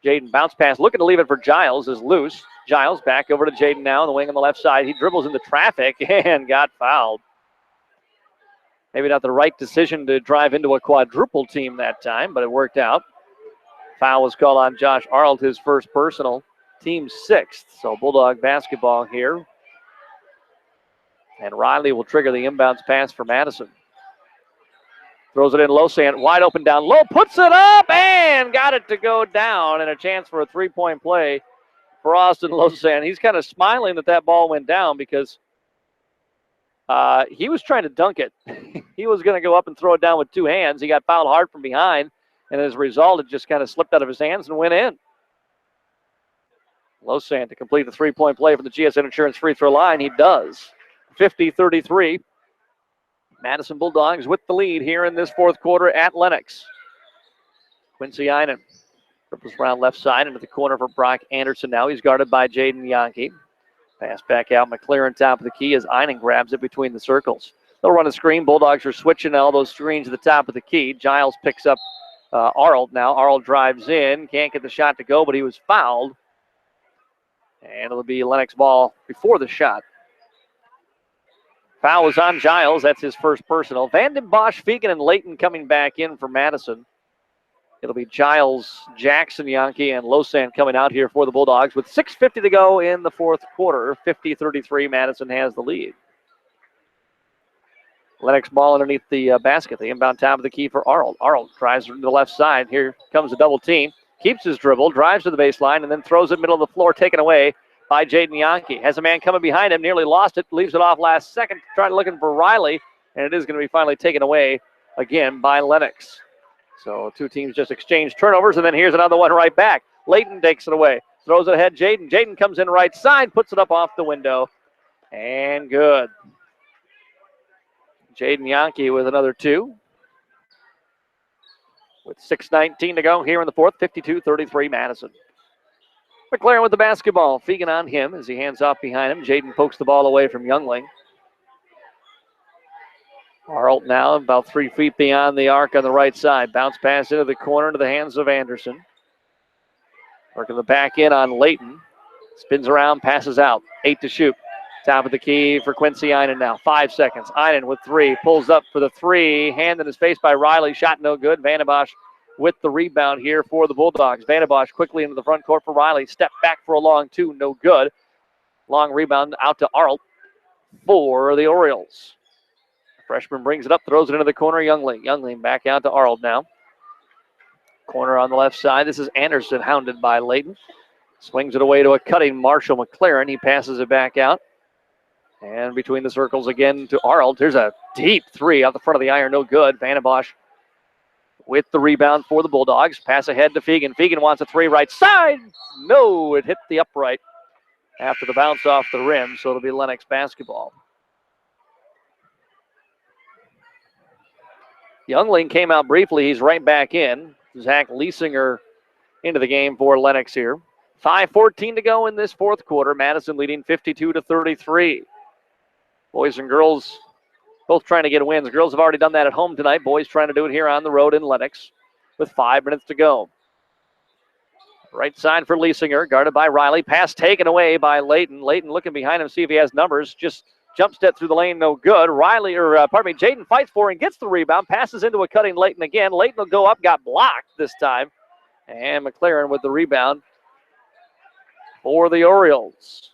D: Jaden bounce pass. Looking to leave it for Giles. Is loose. Giles back over to Jaden now on the wing on the left side. He dribbles into traffic and got fouled. Maybe not the right decision to drive into a quadruple team that time, but it worked out. Foul was called on Josh Arnold, his first personal. Team 6th. So Bulldog basketball here. And Riley will trigger the inbounds pass for Madison. Throws it in Losant, wide open down low, puts it up and got it to go down, and a chance for a 3-point play for Austin Losant. He's kind of smiling that ball went down because he was trying to dunk it. He was going to go up and throw it down with 2 hands. He got fouled hard from behind, and as a result, it just kind of slipped out of his hands and went in. Losant to complete the 3-point play from the GSN Insurance free throw line. He does. 50-33. Madison Bulldogs with the lead here in this fourth quarter at Lennox. Quincy Einen triples around left side into the corner for Brock Anderson now. He's guarded by Jaden Yankee. Pass back out. McLaren top of the key as Einen grabs it between the circles. They'll run a screen. Bulldogs are switching all those screens at the top of the key. Giles picks up Arnold now. Arnold drives in. Can't get the shot to go, but he was fouled. And it'll be Lennox ball before the shot. Foul was on Giles. That's his first personal. Vanden Bosch, Fegan, and Layton coming back in for Madison. It'll be Giles, Jackson, Yankee, and Losant coming out here for the Bulldogs with 6:50 to go in the fourth quarter. 50-33, Madison has the lead. Lennox ball underneath the basket. The inbound top of the key for Arnold. Arnold drives to the left side. Here comes a double team. Keeps his dribble, drives to the baseline, and then throws it middle of the floor, taken away by Jaden Yankee. Has a man coming behind him, nearly lost it, leaves it off last second, trying looking for Riley, and it is going to be finally taken away again by Lennox. So 2 teams just exchanged turnovers, and then here's another one right back. Layton takes it away, throws it ahead. Jaden comes in right side, puts it up off the window, and good. Jaden Yankee with another 2. With 6:19 to go here in the fourth, 52-33 Madison. McLaren with the basketball. Fegan on him as he hands off behind him. Jaden pokes the ball away from Youngling. Arnold now about 3 feet beyond the arc on the right side. Bounce pass into the corner into the hands of Anderson. Working the back in on Layton. Spins around, passes out. 8 to shoot. Top of the key for Quincy Einen now. 5 seconds. Einen with 3. Pulls up for the 3. Hand in his face by Riley. Shot no good. Vanden Bosch with the rebound here for the Bulldogs. Vanden Bosch quickly into the front court for Riley. Step back for a long 2. No good. Long rebound out to Arnold for the Orioles. Freshman brings it up, throws it into the corner. Youngling back out to Arnold now. Corner on the left side. This is Anderson hounded by Layton. Swings it away to a cutting Marshall McLaren. He passes it back out. And between the circles again to Arnold. There's a deep 3 out the front of the iron. No good. Vanden Bosch with the rebound for the Bulldogs. Pass ahead to Fegan. Fegan wants a 3 right side. No, it hit the upright after the bounce off the rim. So it'll be Lennox basketball. Youngling came out briefly. He's right back in. Zach Leesinger into the game for Lennox here. 5:14 to go in this fourth quarter. Madison leading 52-33. Boys and girls both trying to get wins. Girls have already done that at home tonight. Boys trying to do it here on the road in Lennox with 5 minutes to go. Right side for Leesinger, guarded by Riley. Pass taken away by Layton. Layton looking behind him, see if he has numbers. Just jump step through the lane, no good. Jaden fights for and gets the rebound. Passes into a cutting Layton again. Layton will go up, got blocked this time. And McLaren with the rebound for the Orioles.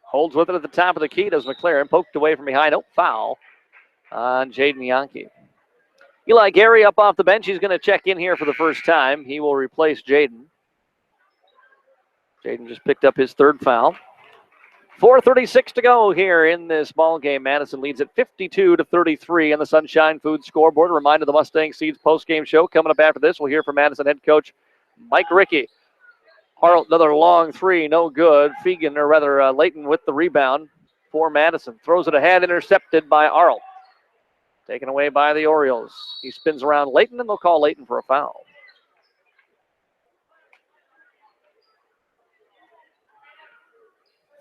D: Holds with it at the top of the key. Does McLaren. Poked away from behind. Oh, foul on Jaden Yankee. Eli Gary up off the bench. He's going to check in here for the first time. He will replace Jaden. Jaden just picked up his third foul. 4:36 to go here in this ball game. Madison leads at 52-33 on the Sunshine Foods scoreboard. A reminder, the Mustang Seeds postgame show coming up after this. We'll hear from Madison head coach Mike Rickey. Harlt, another long three, no good. Layton with the rebound for Madison. Throws it ahead, intercepted by Arlt. Taken away by the Orioles. He spins around Layton, and they'll call Layton for a foul.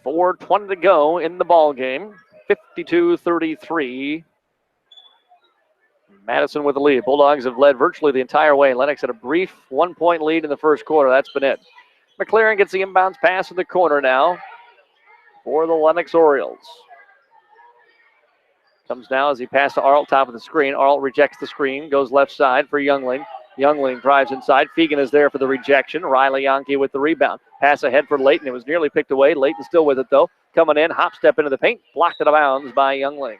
D: .420 to go in the ball game. 52-33. Madison with the lead. Bulldogs have led virtually the entire way. Lennox had a brief 1-point lead in the first quarter. That's been it. McLaren gets the inbounds pass in the corner now for the Lennox Orioles. Comes now as he passes to Arlt, top of the screen. Arlt rejects the screen, goes left side for Youngling. Youngling drives inside. Fegan is there for the rejection. Riley Yankee with the rebound. Pass ahead for Layton. It was nearly picked away. Layton still with it, though. Coming in, hop step into the paint. Blocked out of bounds by Youngling.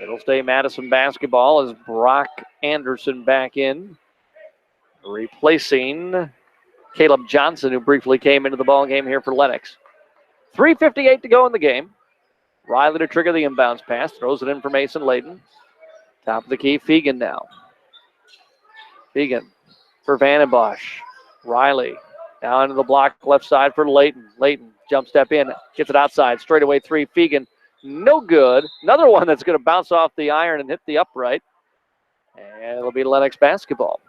D: It'll stay Madison basketball as Brock Anderson back in, replacing Caleb Johnson, who briefly came into the ball game here for Lennox. 3:58 to go in the game. Riley to trigger the inbounds pass. Throws it in for Mason Layton. Top of the key, Fegan now. Fegan for Vandenbosch. Riley down into the block, left side for Layton. Layton jump step in, gets it outside. Straightaway three, Fegan. No good. Another one that's going to bounce off the iron and hit the upright. And it'll be Lennox basketball.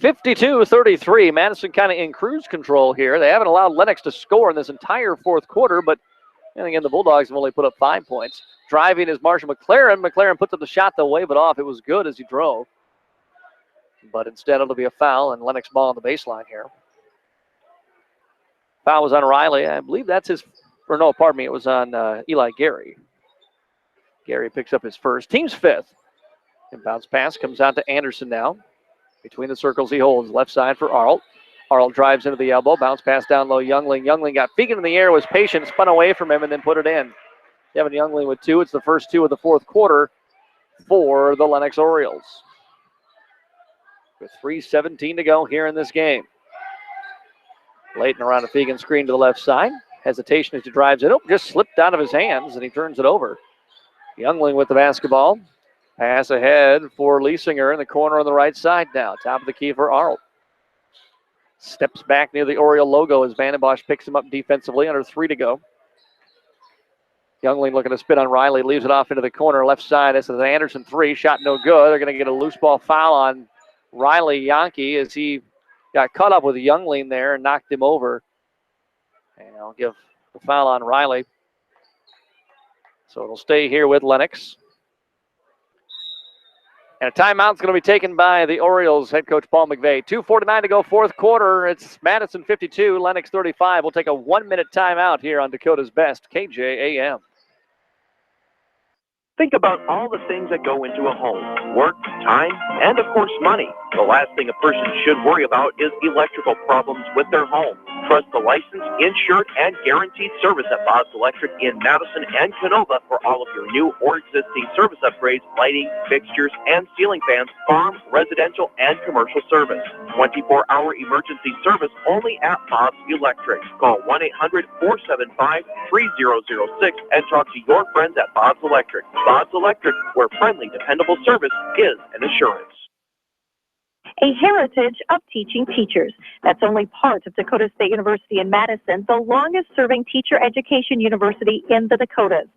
D: 52-33. Madison kind of in cruise control here. They haven't allowed Lennox to score in this entire fourth quarter, but and again, the Bulldogs have only put up 5 points. Driving is Marshall McLaren. McLaren puts up the shot, they'll wave it off. It was good as he drove. But instead, it'll be a foul, and Lennox ball on the baseline here. Foul was on Riley. I believe that's his, or no, pardon me, it was on Eli Gary. Gary picks up his first. Team's fifth. Inbounds pass comes out to Anderson now. Between the circles he holds. Left side for Arlt. Arlt drives into the elbow. Bounce pass down low. Youngling. Youngling got Fegan in the air, was patient, spun away from him, and then put it in. Devin Youngling with two. It's the first two of the fourth quarter for the Lennox Orioles. With 3:17 to go here in this game. Layton around a Fegan screen to the left side. Hesitation as he drives it. Oh, just slipped out of his hands, and he turns it over. Youngling with the basketball. Pass ahead for Leesinger in the corner on the right side now. Top of the key for Arlt. Steps back near the Oriole logo as Vandenbosch picks him up defensively. Under 3 to go. Youngling looking to spin on Riley. Leaves it off into the corner left side. This is an Anderson three. Shot no good. They're going to get a loose ball foul on Riley Yankee as he got caught up with Youngling there and knocked him over. And I'll give the foul on Riley. So it'll stay here with Lennox. And a timeout's going to be taken by the Orioles head coach Paul McVeigh. 2:49 to go, fourth quarter. It's Madison 52, Lennox 35. We'll take a 1-minute timeout here on Dakota's Best, KJAM.
M: Think about all the things that go into a home: work, time, and of course money. The last thing a person should worry about is electrical problems with their home. Trust the licensed, insured, and guaranteed service at Bob's Electric in Madison and Canova for all of your new or existing service upgrades, lighting, fixtures, and ceiling fans, farm, residential, and commercial service. 24-hour emergency service only at Bob's Electric. Call 1-800-475-3006 and talk to your friends at Bob's Electric. Bob's Electric, where friendly, dependable service is an assurance.
F: a heritage of teaching teachers. That's only part of Dakota State University in Madison, the longest-serving teacher education university in the Dakotas.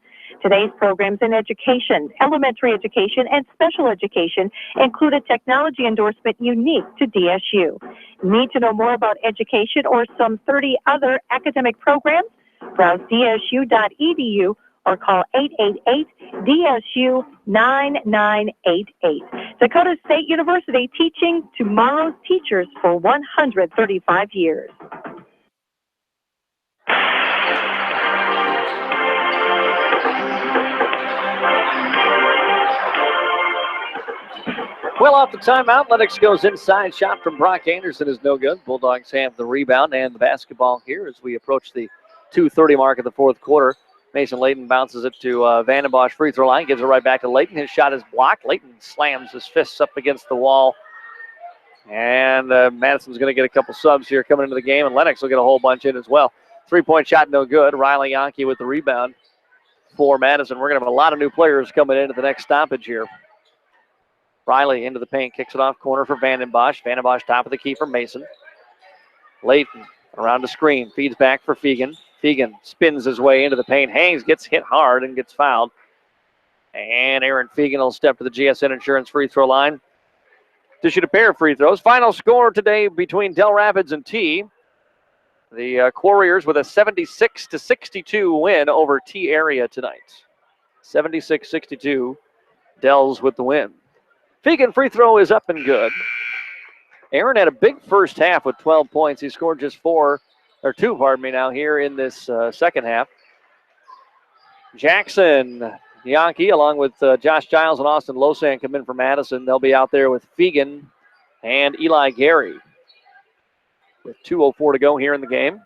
F: Today's programs in education, elementary education, and special education include a technology endorsement unique to DSU. Need to know more about education or some 30 other academic programs? Browse dsu.edu or call 888-DSU-9988. Dakota State University, teaching tomorrow's teachers for 135 years.
D: Well, off the timeout, Lennox goes inside. Shot from Brock Anderson is no good. Bulldogs have the rebound and the basketball here as we approach the 2:30 mark of the fourth quarter. Mason Layton bounces it to Van den Bosch free throw line, gives it right back to Layton. His shot is blocked. Layton slams his fists up against the wall. And Madison's going to get a couple subs here coming into the game, and Lennox will get a whole bunch in as well. Three-point shot, no good. Riley Yankee with the rebound for Madison. We're going to have a lot of new players coming into the next stoppage here. Riley into the paint, kicks it off corner for Van den Bosch. Van den Bosch top of the key for Mason. Layton around the screen, feeds back for Fegan. Fegan spins his way into the paint. Haynes gets hit hard and gets fouled. And Aaron Fegan will step to the GSN Insurance free throw line to shoot a pair of free throws. Final score today between Del Rapids and T. The Quarriers with a 76-62 win over T area tonight. 76-62, Del's with the win. Fegan free throw is up and good. Aaron had a big first half with 12 points. He scored just two now here in this second half. Jackson Yankee, along with Josh Giles and Austin Losan, come in for Madison. They'll be out there with Fegan and Eli Gary with 2:04 to go here in the game.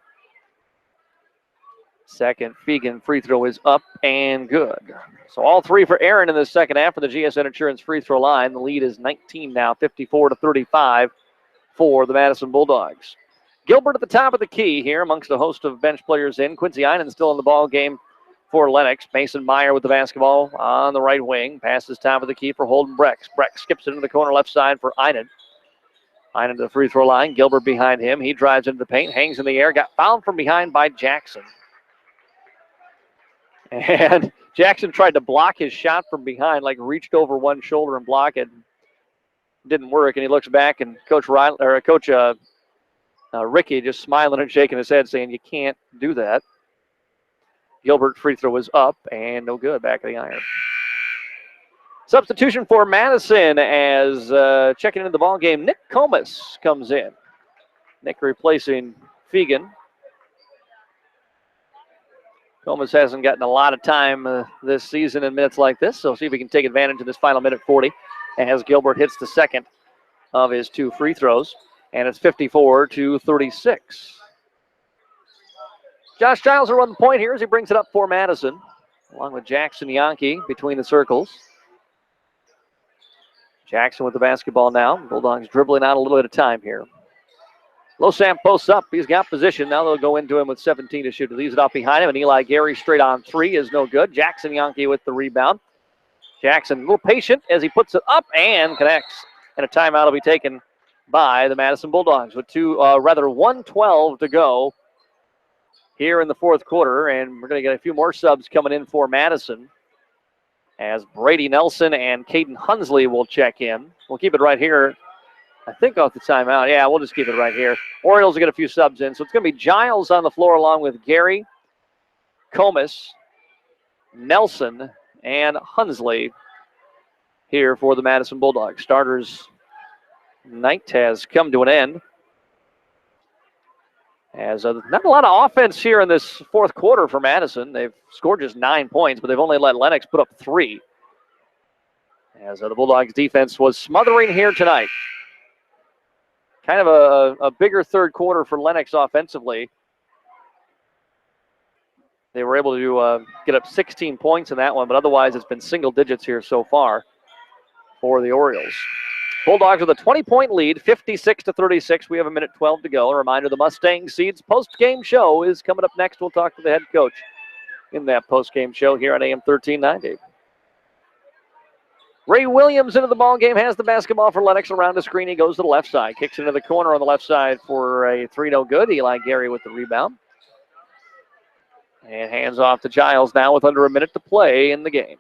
D: Second Fegan free throw is up and good. So all three for Aaron in the second half for the GSN Insurance free throw line. The lead is 19 now, 54-35 for the Madison Bulldogs. Gilbert at the top of the key here amongst a host of bench players in. Quincy Einen still in the ball game for Lennox. Mason Meyer with the basketball on the right wing. Passes top of the key for Holden Brex. Brex skips it into the corner left side for Einen. Einen to the free throw line. Gilbert behind him. He drives into the paint, hangs in the air. Got fouled from behind by Jackson. And Jackson tried to block his shot from behind, like reached over one shoulder and blocked it. Didn't work, and he looks back, and Coach Ricky just smiling and shaking his head, saying, "You can't do that." Gilbert free throw is up and no good. Back of the iron. Substitution for Madison as checking into the ball game. Nick Comas comes in. Nick replacing Fegan. Comas hasn't gotten a lot of time this season in minutes like this, so see if he can take advantage of this final minute 40 as Gilbert hits the second of his two free throws, and it's 54-36. Josh Giles will run the point here as he brings it up for Madison, along with Jackson Yankee between the circles. Jackson with the basketball now. Bulldogs dribbling out a little bit of time here. Losan posts up. He's got position. Now they'll go into him with 17 to shoot. He leaves it off behind him, and Eli Gary straight on three is no good. Jackson Yankee with the rebound. Jackson a little patient as he puts it up and connects. And a timeout will be taken by the Madison Bulldogs with 1:12 to go here in the fourth quarter. And we're going to get a few more subs coming in for Madison as Brady Nelson and Caden Hunsley will check in. We'll keep it right here. I think off the timeout. Yeah, we'll just keep it right here. Orioles will get a few subs in. So it's going to be Giles on the floor along with Gary, Comas, Nelson, and Hunsley here for the Madison Bulldogs. Starters night has come to an end. As not a lot of offense here in this fourth quarter for Madison. They've scored just 9 points, but they've only let Lennox put up 3. As the Bulldogs defense was smothering here tonight. Kind of a bigger third quarter for Lennox offensively. They were able to get up 16 points in that one, but otherwise it's been single digits here so far for the Orioles. Bulldogs with a 20-point lead, 56-36. We have 1:12 to go. A reminder, the Mustang Seeds post-game show is coming up next. We'll talk to the head coach in that post-game show here on AM 1390. Ray Williams into the ball game, has the basketball for Lennox around the screen. He goes to the left side, kicks into the corner on the left side for a 3 no good. Eli Gary with the rebound. And hands off to Giles now with under a minute to play in the game.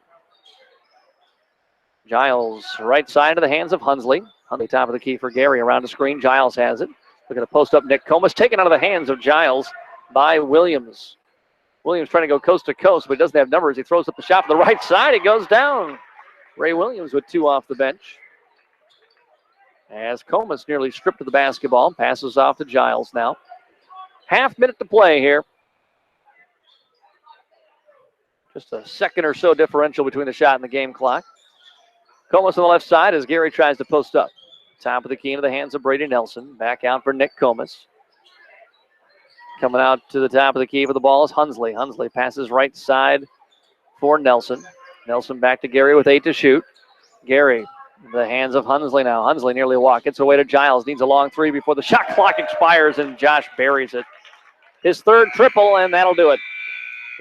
D: Giles right side to the hands of Hunsley. Hunsley top of the key for Gary around the screen. Giles has it. Looking to post up Nick Comas, taken out of the hands of Giles by Williams. Williams trying to go coast to coast, but he doesn't have numbers. He throws up the shot from the right side. It goes down. Ray Williams with 2 off the bench. As Comas nearly stripped of the basketball, passes off to Giles now. Half minute to play here. Just a second or so differential between the shot and the game clock. Comas on the left side as Gary tries to post up. Top of the key into the hands of Brady Nelson. Back out for Nick Comas. Coming out to the top of the key for the ball is Hunsley. Hunsley passes right side for Nelson. Nelson back to Gary with 8 to shoot. Gary, the hands of Hunsley now. Hunsley nearly a walk. Gets away to Giles. Needs a long 3 before the shot clock expires, and Josh buries it. His 3rd triple, and that'll do it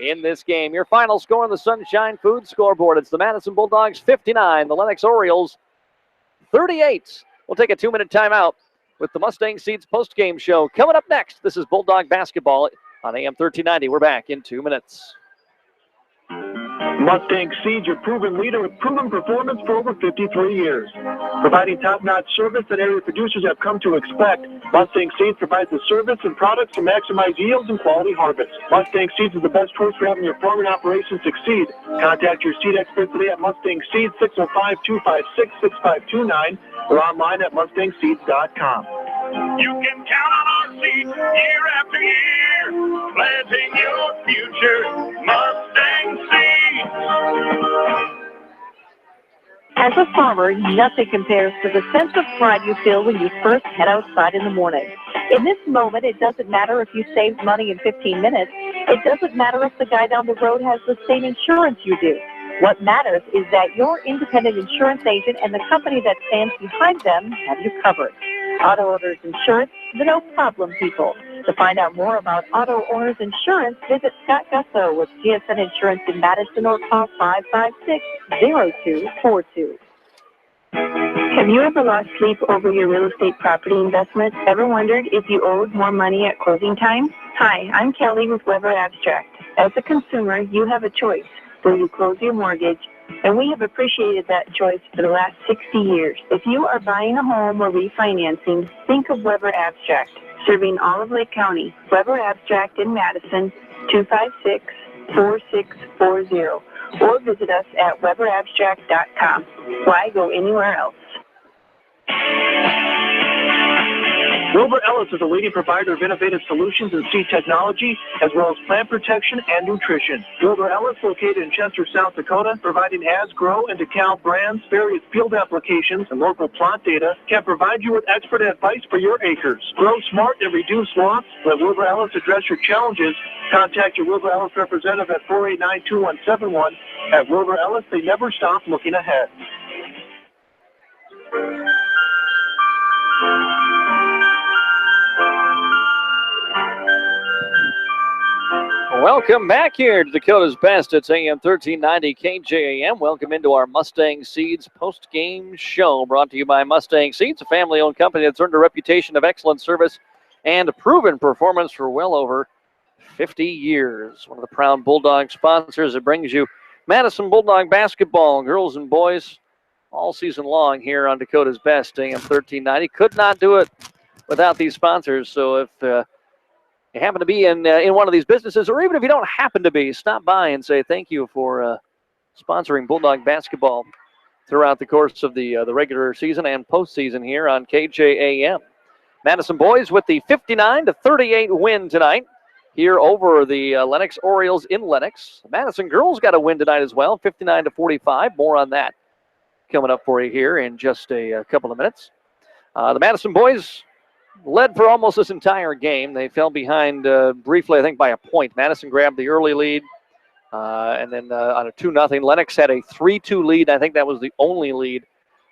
D: in this game. Your final score on the Sunshine Foods scoreboard. It's the Madison Bulldogs 59, the Lennox Orioles 38. We'll take a 2-minute timeout with the Mustang Seeds postgame show. Coming up next, this is Bulldog basketball on AM 1390. We're back in 2 minutes.
B: Mustang Seeds, your proven leader with proven performance for over 53 years. Providing top-notch service that area producers have come to expect, Mustang Seeds provides the service and products to maximize yields and quality harvest. Mustang Seeds is the best choice for having your farming operation succeed. Contact your seed expert today at Mustang Seeds, 605-256-6529, or online at mustangseeds.com.
J: You can count on our seed year after year, planting your future, Mustang Seeds.
F: As a farmer, nothing compares to the sense of pride you feel when you first head outside in the morning. In this moment, it doesn't matter if you saved money in 15 minutes. It doesn't matter if the guy down the road has the same insurance you do. What matters is that your independent insurance agent and the company that stands behind them have you covered. Auto Owners Insurance, the no-problem people. To find out more about Auto Owners Insurance, visit Scott Gusso with GSN Insurance in Madison or call 556-0242.
K: Have you ever lost sleep over your real estate property investment? Ever wondered if you owed more money at closing time? Hi, I'm Kelly with Weber Abstract. As a consumer, you have a choice. Will you close your mortgage? And we have appreciated that choice for the last 60 years. If you are buying a home or refinancing, think of Weber Abstract, serving all of Lake County. Weber Abstract in Madison, 256-4640. Or visit us at weberabstract.com. Why go anywhere else?
B: Wilbur Ellis is a leading provider of innovative solutions in seed technology, as well as plant protection and nutrition. Wilbur Ellis, located in Chester, South Dakota, providing As, Grow, and DeKalb brands, various field applications, and local plant data, can provide you with expert advice for your acres. Grow smart and reduce loss. Let Wilbur Ellis address your challenges. Contact your Wilbur Ellis representative at 489-2171. At Wilbur Ellis, they never stop looking ahead.
D: Welcome back here to Dakota's Best. It's AM 1390 KJAM. Welcome into our Mustang Seeds post-game show, brought to you by Mustang Seeds, a family-owned company that's earned a reputation of excellent service and proven performance for well over 50 years. One of the proud Bulldog sponsors that brings you Madison Bulldog basketball, girls and boys, all season long here on Dakota's Best, AM 1390. Could not do it without these sponsors, so if you happen to be in one of these businesses, or even if you don't happen to be, stop by and say thank you for sponsoring Bulldog basketball throughout the course of the regular season and postseason here on KJAM. Madison Boys with the 59-38 win tonight here over the Lennox Orioles in Lennox. Madison girls got a win tonight as well, 59-45. More on that coming up for you here in just a couple of minutes. The Madison Boys led for almost this entire game. They fell behind briefly, I think, by a point. Madison grabbed the early lead, and then on a 2-0. Lennox had a 3-2 lead. I think that was the only lead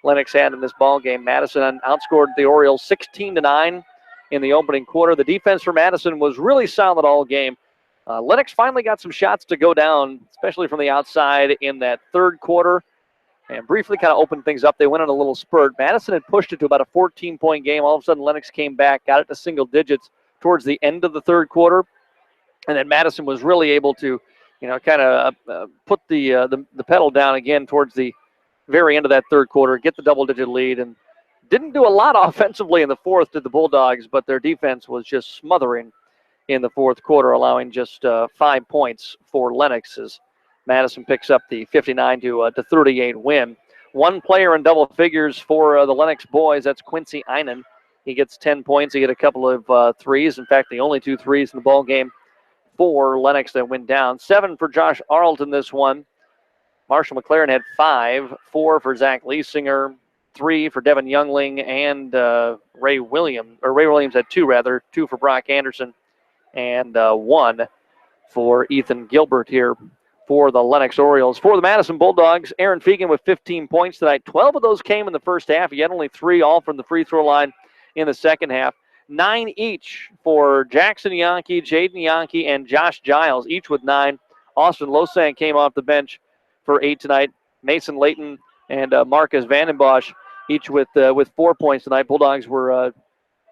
D: Lennox had in this ball game. Madison outscored the Orioles 16-9 in the opening quarter. The defense for Madison was really solid all game. Lennox finally got some shots to go down, especially from the outside in that third quarter. and briefly kind of opened things up. They went on a little spurt. Madison had pushed it to about a 14-point game. All of a sudden, Lennox came back, got it to single digits towards the end of the third quarter, and then Madison was really able to, kind of put the pedal down again towards the very end of that third quarter, get the double-digit lead, and didn't do a lot offensively in the fourth to the Bulldogs, but their defense was just smothering in the fourth quarter, allowing just 5 points for Lennox as Madison picks up the 59-38 win. One player in double figures for the Lennox boys, that's Quincy Einen. He gets 10 points. He hit a couple of threes. In fact, the only 2 threes in the ball game for Lennox that went down. 7 for Josh Arlton this one. Marshall McLaren had 5, 4 for Zach Leesinger, 3 for Devin Youngling, and Ray Williams had 2 rather, 2 for Brock Anderson, and 1 for Ethan Gilbert here for the Lennox Orioles. For the Madison Bulldogs, Aaron Fegan with 15 points tonight. 12 of those came in the first half. He had only 3 all from the free throw line in the second half. 9 each for Jackson Yonke, Jaden Yonke, and Josh Giles, each with 9. Austin Losang came off the bench for 8 tonight. Mason Layton and Marcus Vandenbosch, each with 4 points tonight. Bulldogs were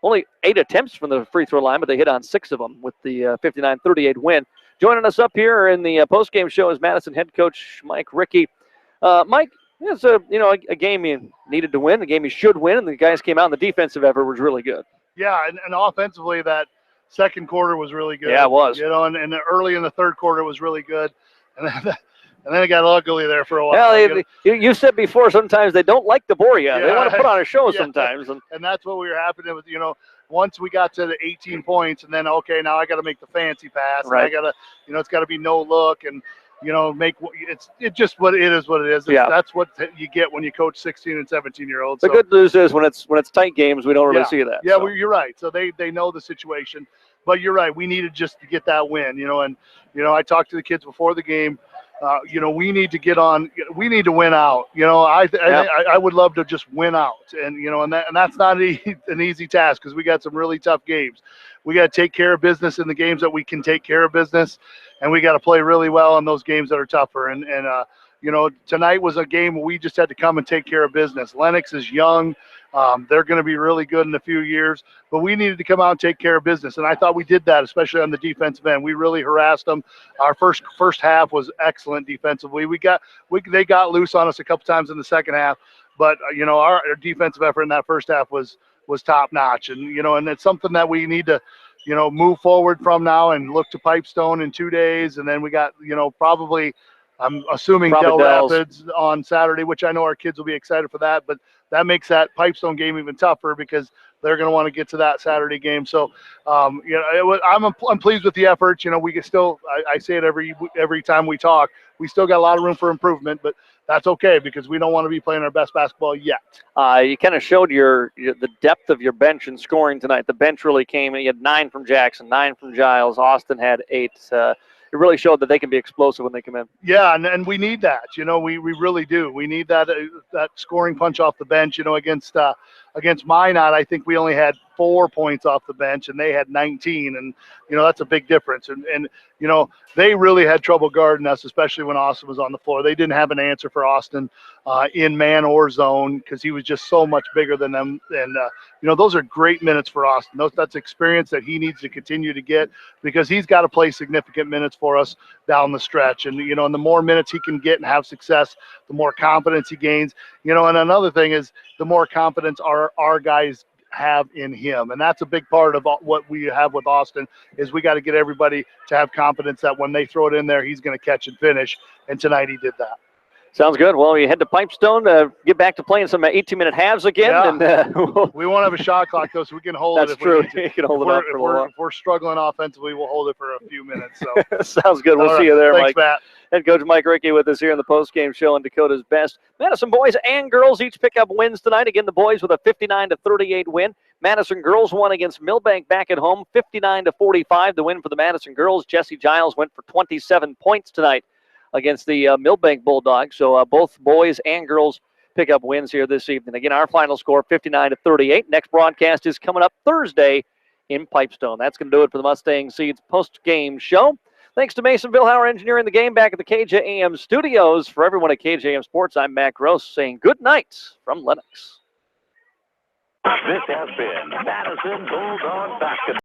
D: only 8 attempts from the free throw line, but they hit on 6 of them with the 59-38 win. Joining us up here in the post-game show is Madison head coach Mike Rickey. Mike, it's a game you needed to win, a game you should win, and the guys came out and the defensive effort was really good.
G: Yeah, and offensively, that second quarter was really good.
D: Yeah, it was.
G: And early in the third quarter it was really good. And then it got ugly there for a while.
D: Well, you said before sometimes they don't like to bore you. They want to put on a show sometimes.
G: And that's what we were happening with, once we got to the 18 points and then, okay, now I got to make the fancy pass.
D: Right.
G: And I got to, it's got to be no look and, make it's just what it is. That's what you get when you coach 16 and 17-year-olds.
D: The good news is when it's tight games, we don't really see that.
G: Yeah, You're right. So they know the situation. But you're right. We needed just to get that win, and, I talked to the kids before the game. We need to get on. We need to win out. I would love to just win out, and that's not an easy task because we got some really tough games. We got to take care of business in the games that we can take care of business, and we got to play really well in those games that are tougher. And tonight was a game where we just had to come and take care of business. Lennox is young. They're going to be really good in a few years, but we needed to come out and take care of business. And I thought we did that, especially on the defensive end. We really harassed them. Our first half was excellent defensively. They got loose on us a couple times in the second half, but our defensive effort in that first half was top notch. And and it's something that we need to move forward from now and look to Pipestone in 2 days, and then we got probably. I'm assuming Del Rapids on Saturday, which I know our kids will be excited for that, but that makes that Pipestone game even tougher because they're going to want to get to that Saturday game. So, I'm pleased with the efforts. We can still, I say it every time we talk, we still got a lot of room for improvement, but that's okay because we don't want to be playing our best basketball yet.
D: You kind of showed the depth of your bench in scoring tonight. The bench really came. You had 9 from Jackson, 9 from Giles. Austin had 8. It really showed that they can be explosive when they come in.
G: Yeah, and we need that. We really do. We need that scoring punch off the bench. Against Minot, I think we only had 4 points off the bench, and they had 19, and that's a big difference. And they really had trouble guarding us, especially when Austin was on the floor. They didn't have an answer for Austin in man or zone because he was just so much bigger than them. And those are great minutes for Austin. That's experience that he needs to continue to get because he's got to play significant minutes for us down the stretch. And and the more minutes he can get and have success, the more confidence he gains. And another thing is the more confidence our guys have in him. And that's a big part of what we have with Austin is we got to get everybody to have confidence that when they throw it in there, he's going to catch and finish. And tonight he did that.
D: Sounds good. Well, we head to Pipestone, get back to playing some 18-minute halves again.
G: Yeah.
D: And
G: we won't have a shot clock, though, so we can hold
D: That's
G: it.
D: True. You can hold it up for a while.
G: If we're struggling offensively, we'll hold it for a few minutes. So
D: Sounds good. We'll see you there,
G: Thanks,
D: Mike.
G: Matt.
D: Head coach Mike Rickey with us here in the postgame show on Dakota's Best. Madison boys and girls each pick up wins tonight. Again, the boys with a 59-38 win. Madison girls won against Millbank back at home, 59-45. The win for the Madison girls. Jesse Giles went for 27 points tonight against the Millbank Bulldogs. So both boys and girls pick up wins here this evening. Again, our final score, 59-38. Next broadcast is coming up Thursday in Pipestone. That's going to do it for the Mustang Seeds post-game show. Thanks to Mason Billhauer engineering the game back at the KJAM studios. For everyone at KJAM Sports, I'm Matt Gross saying good night from Lennox.
H: This has been Madison Bulldog Basketball.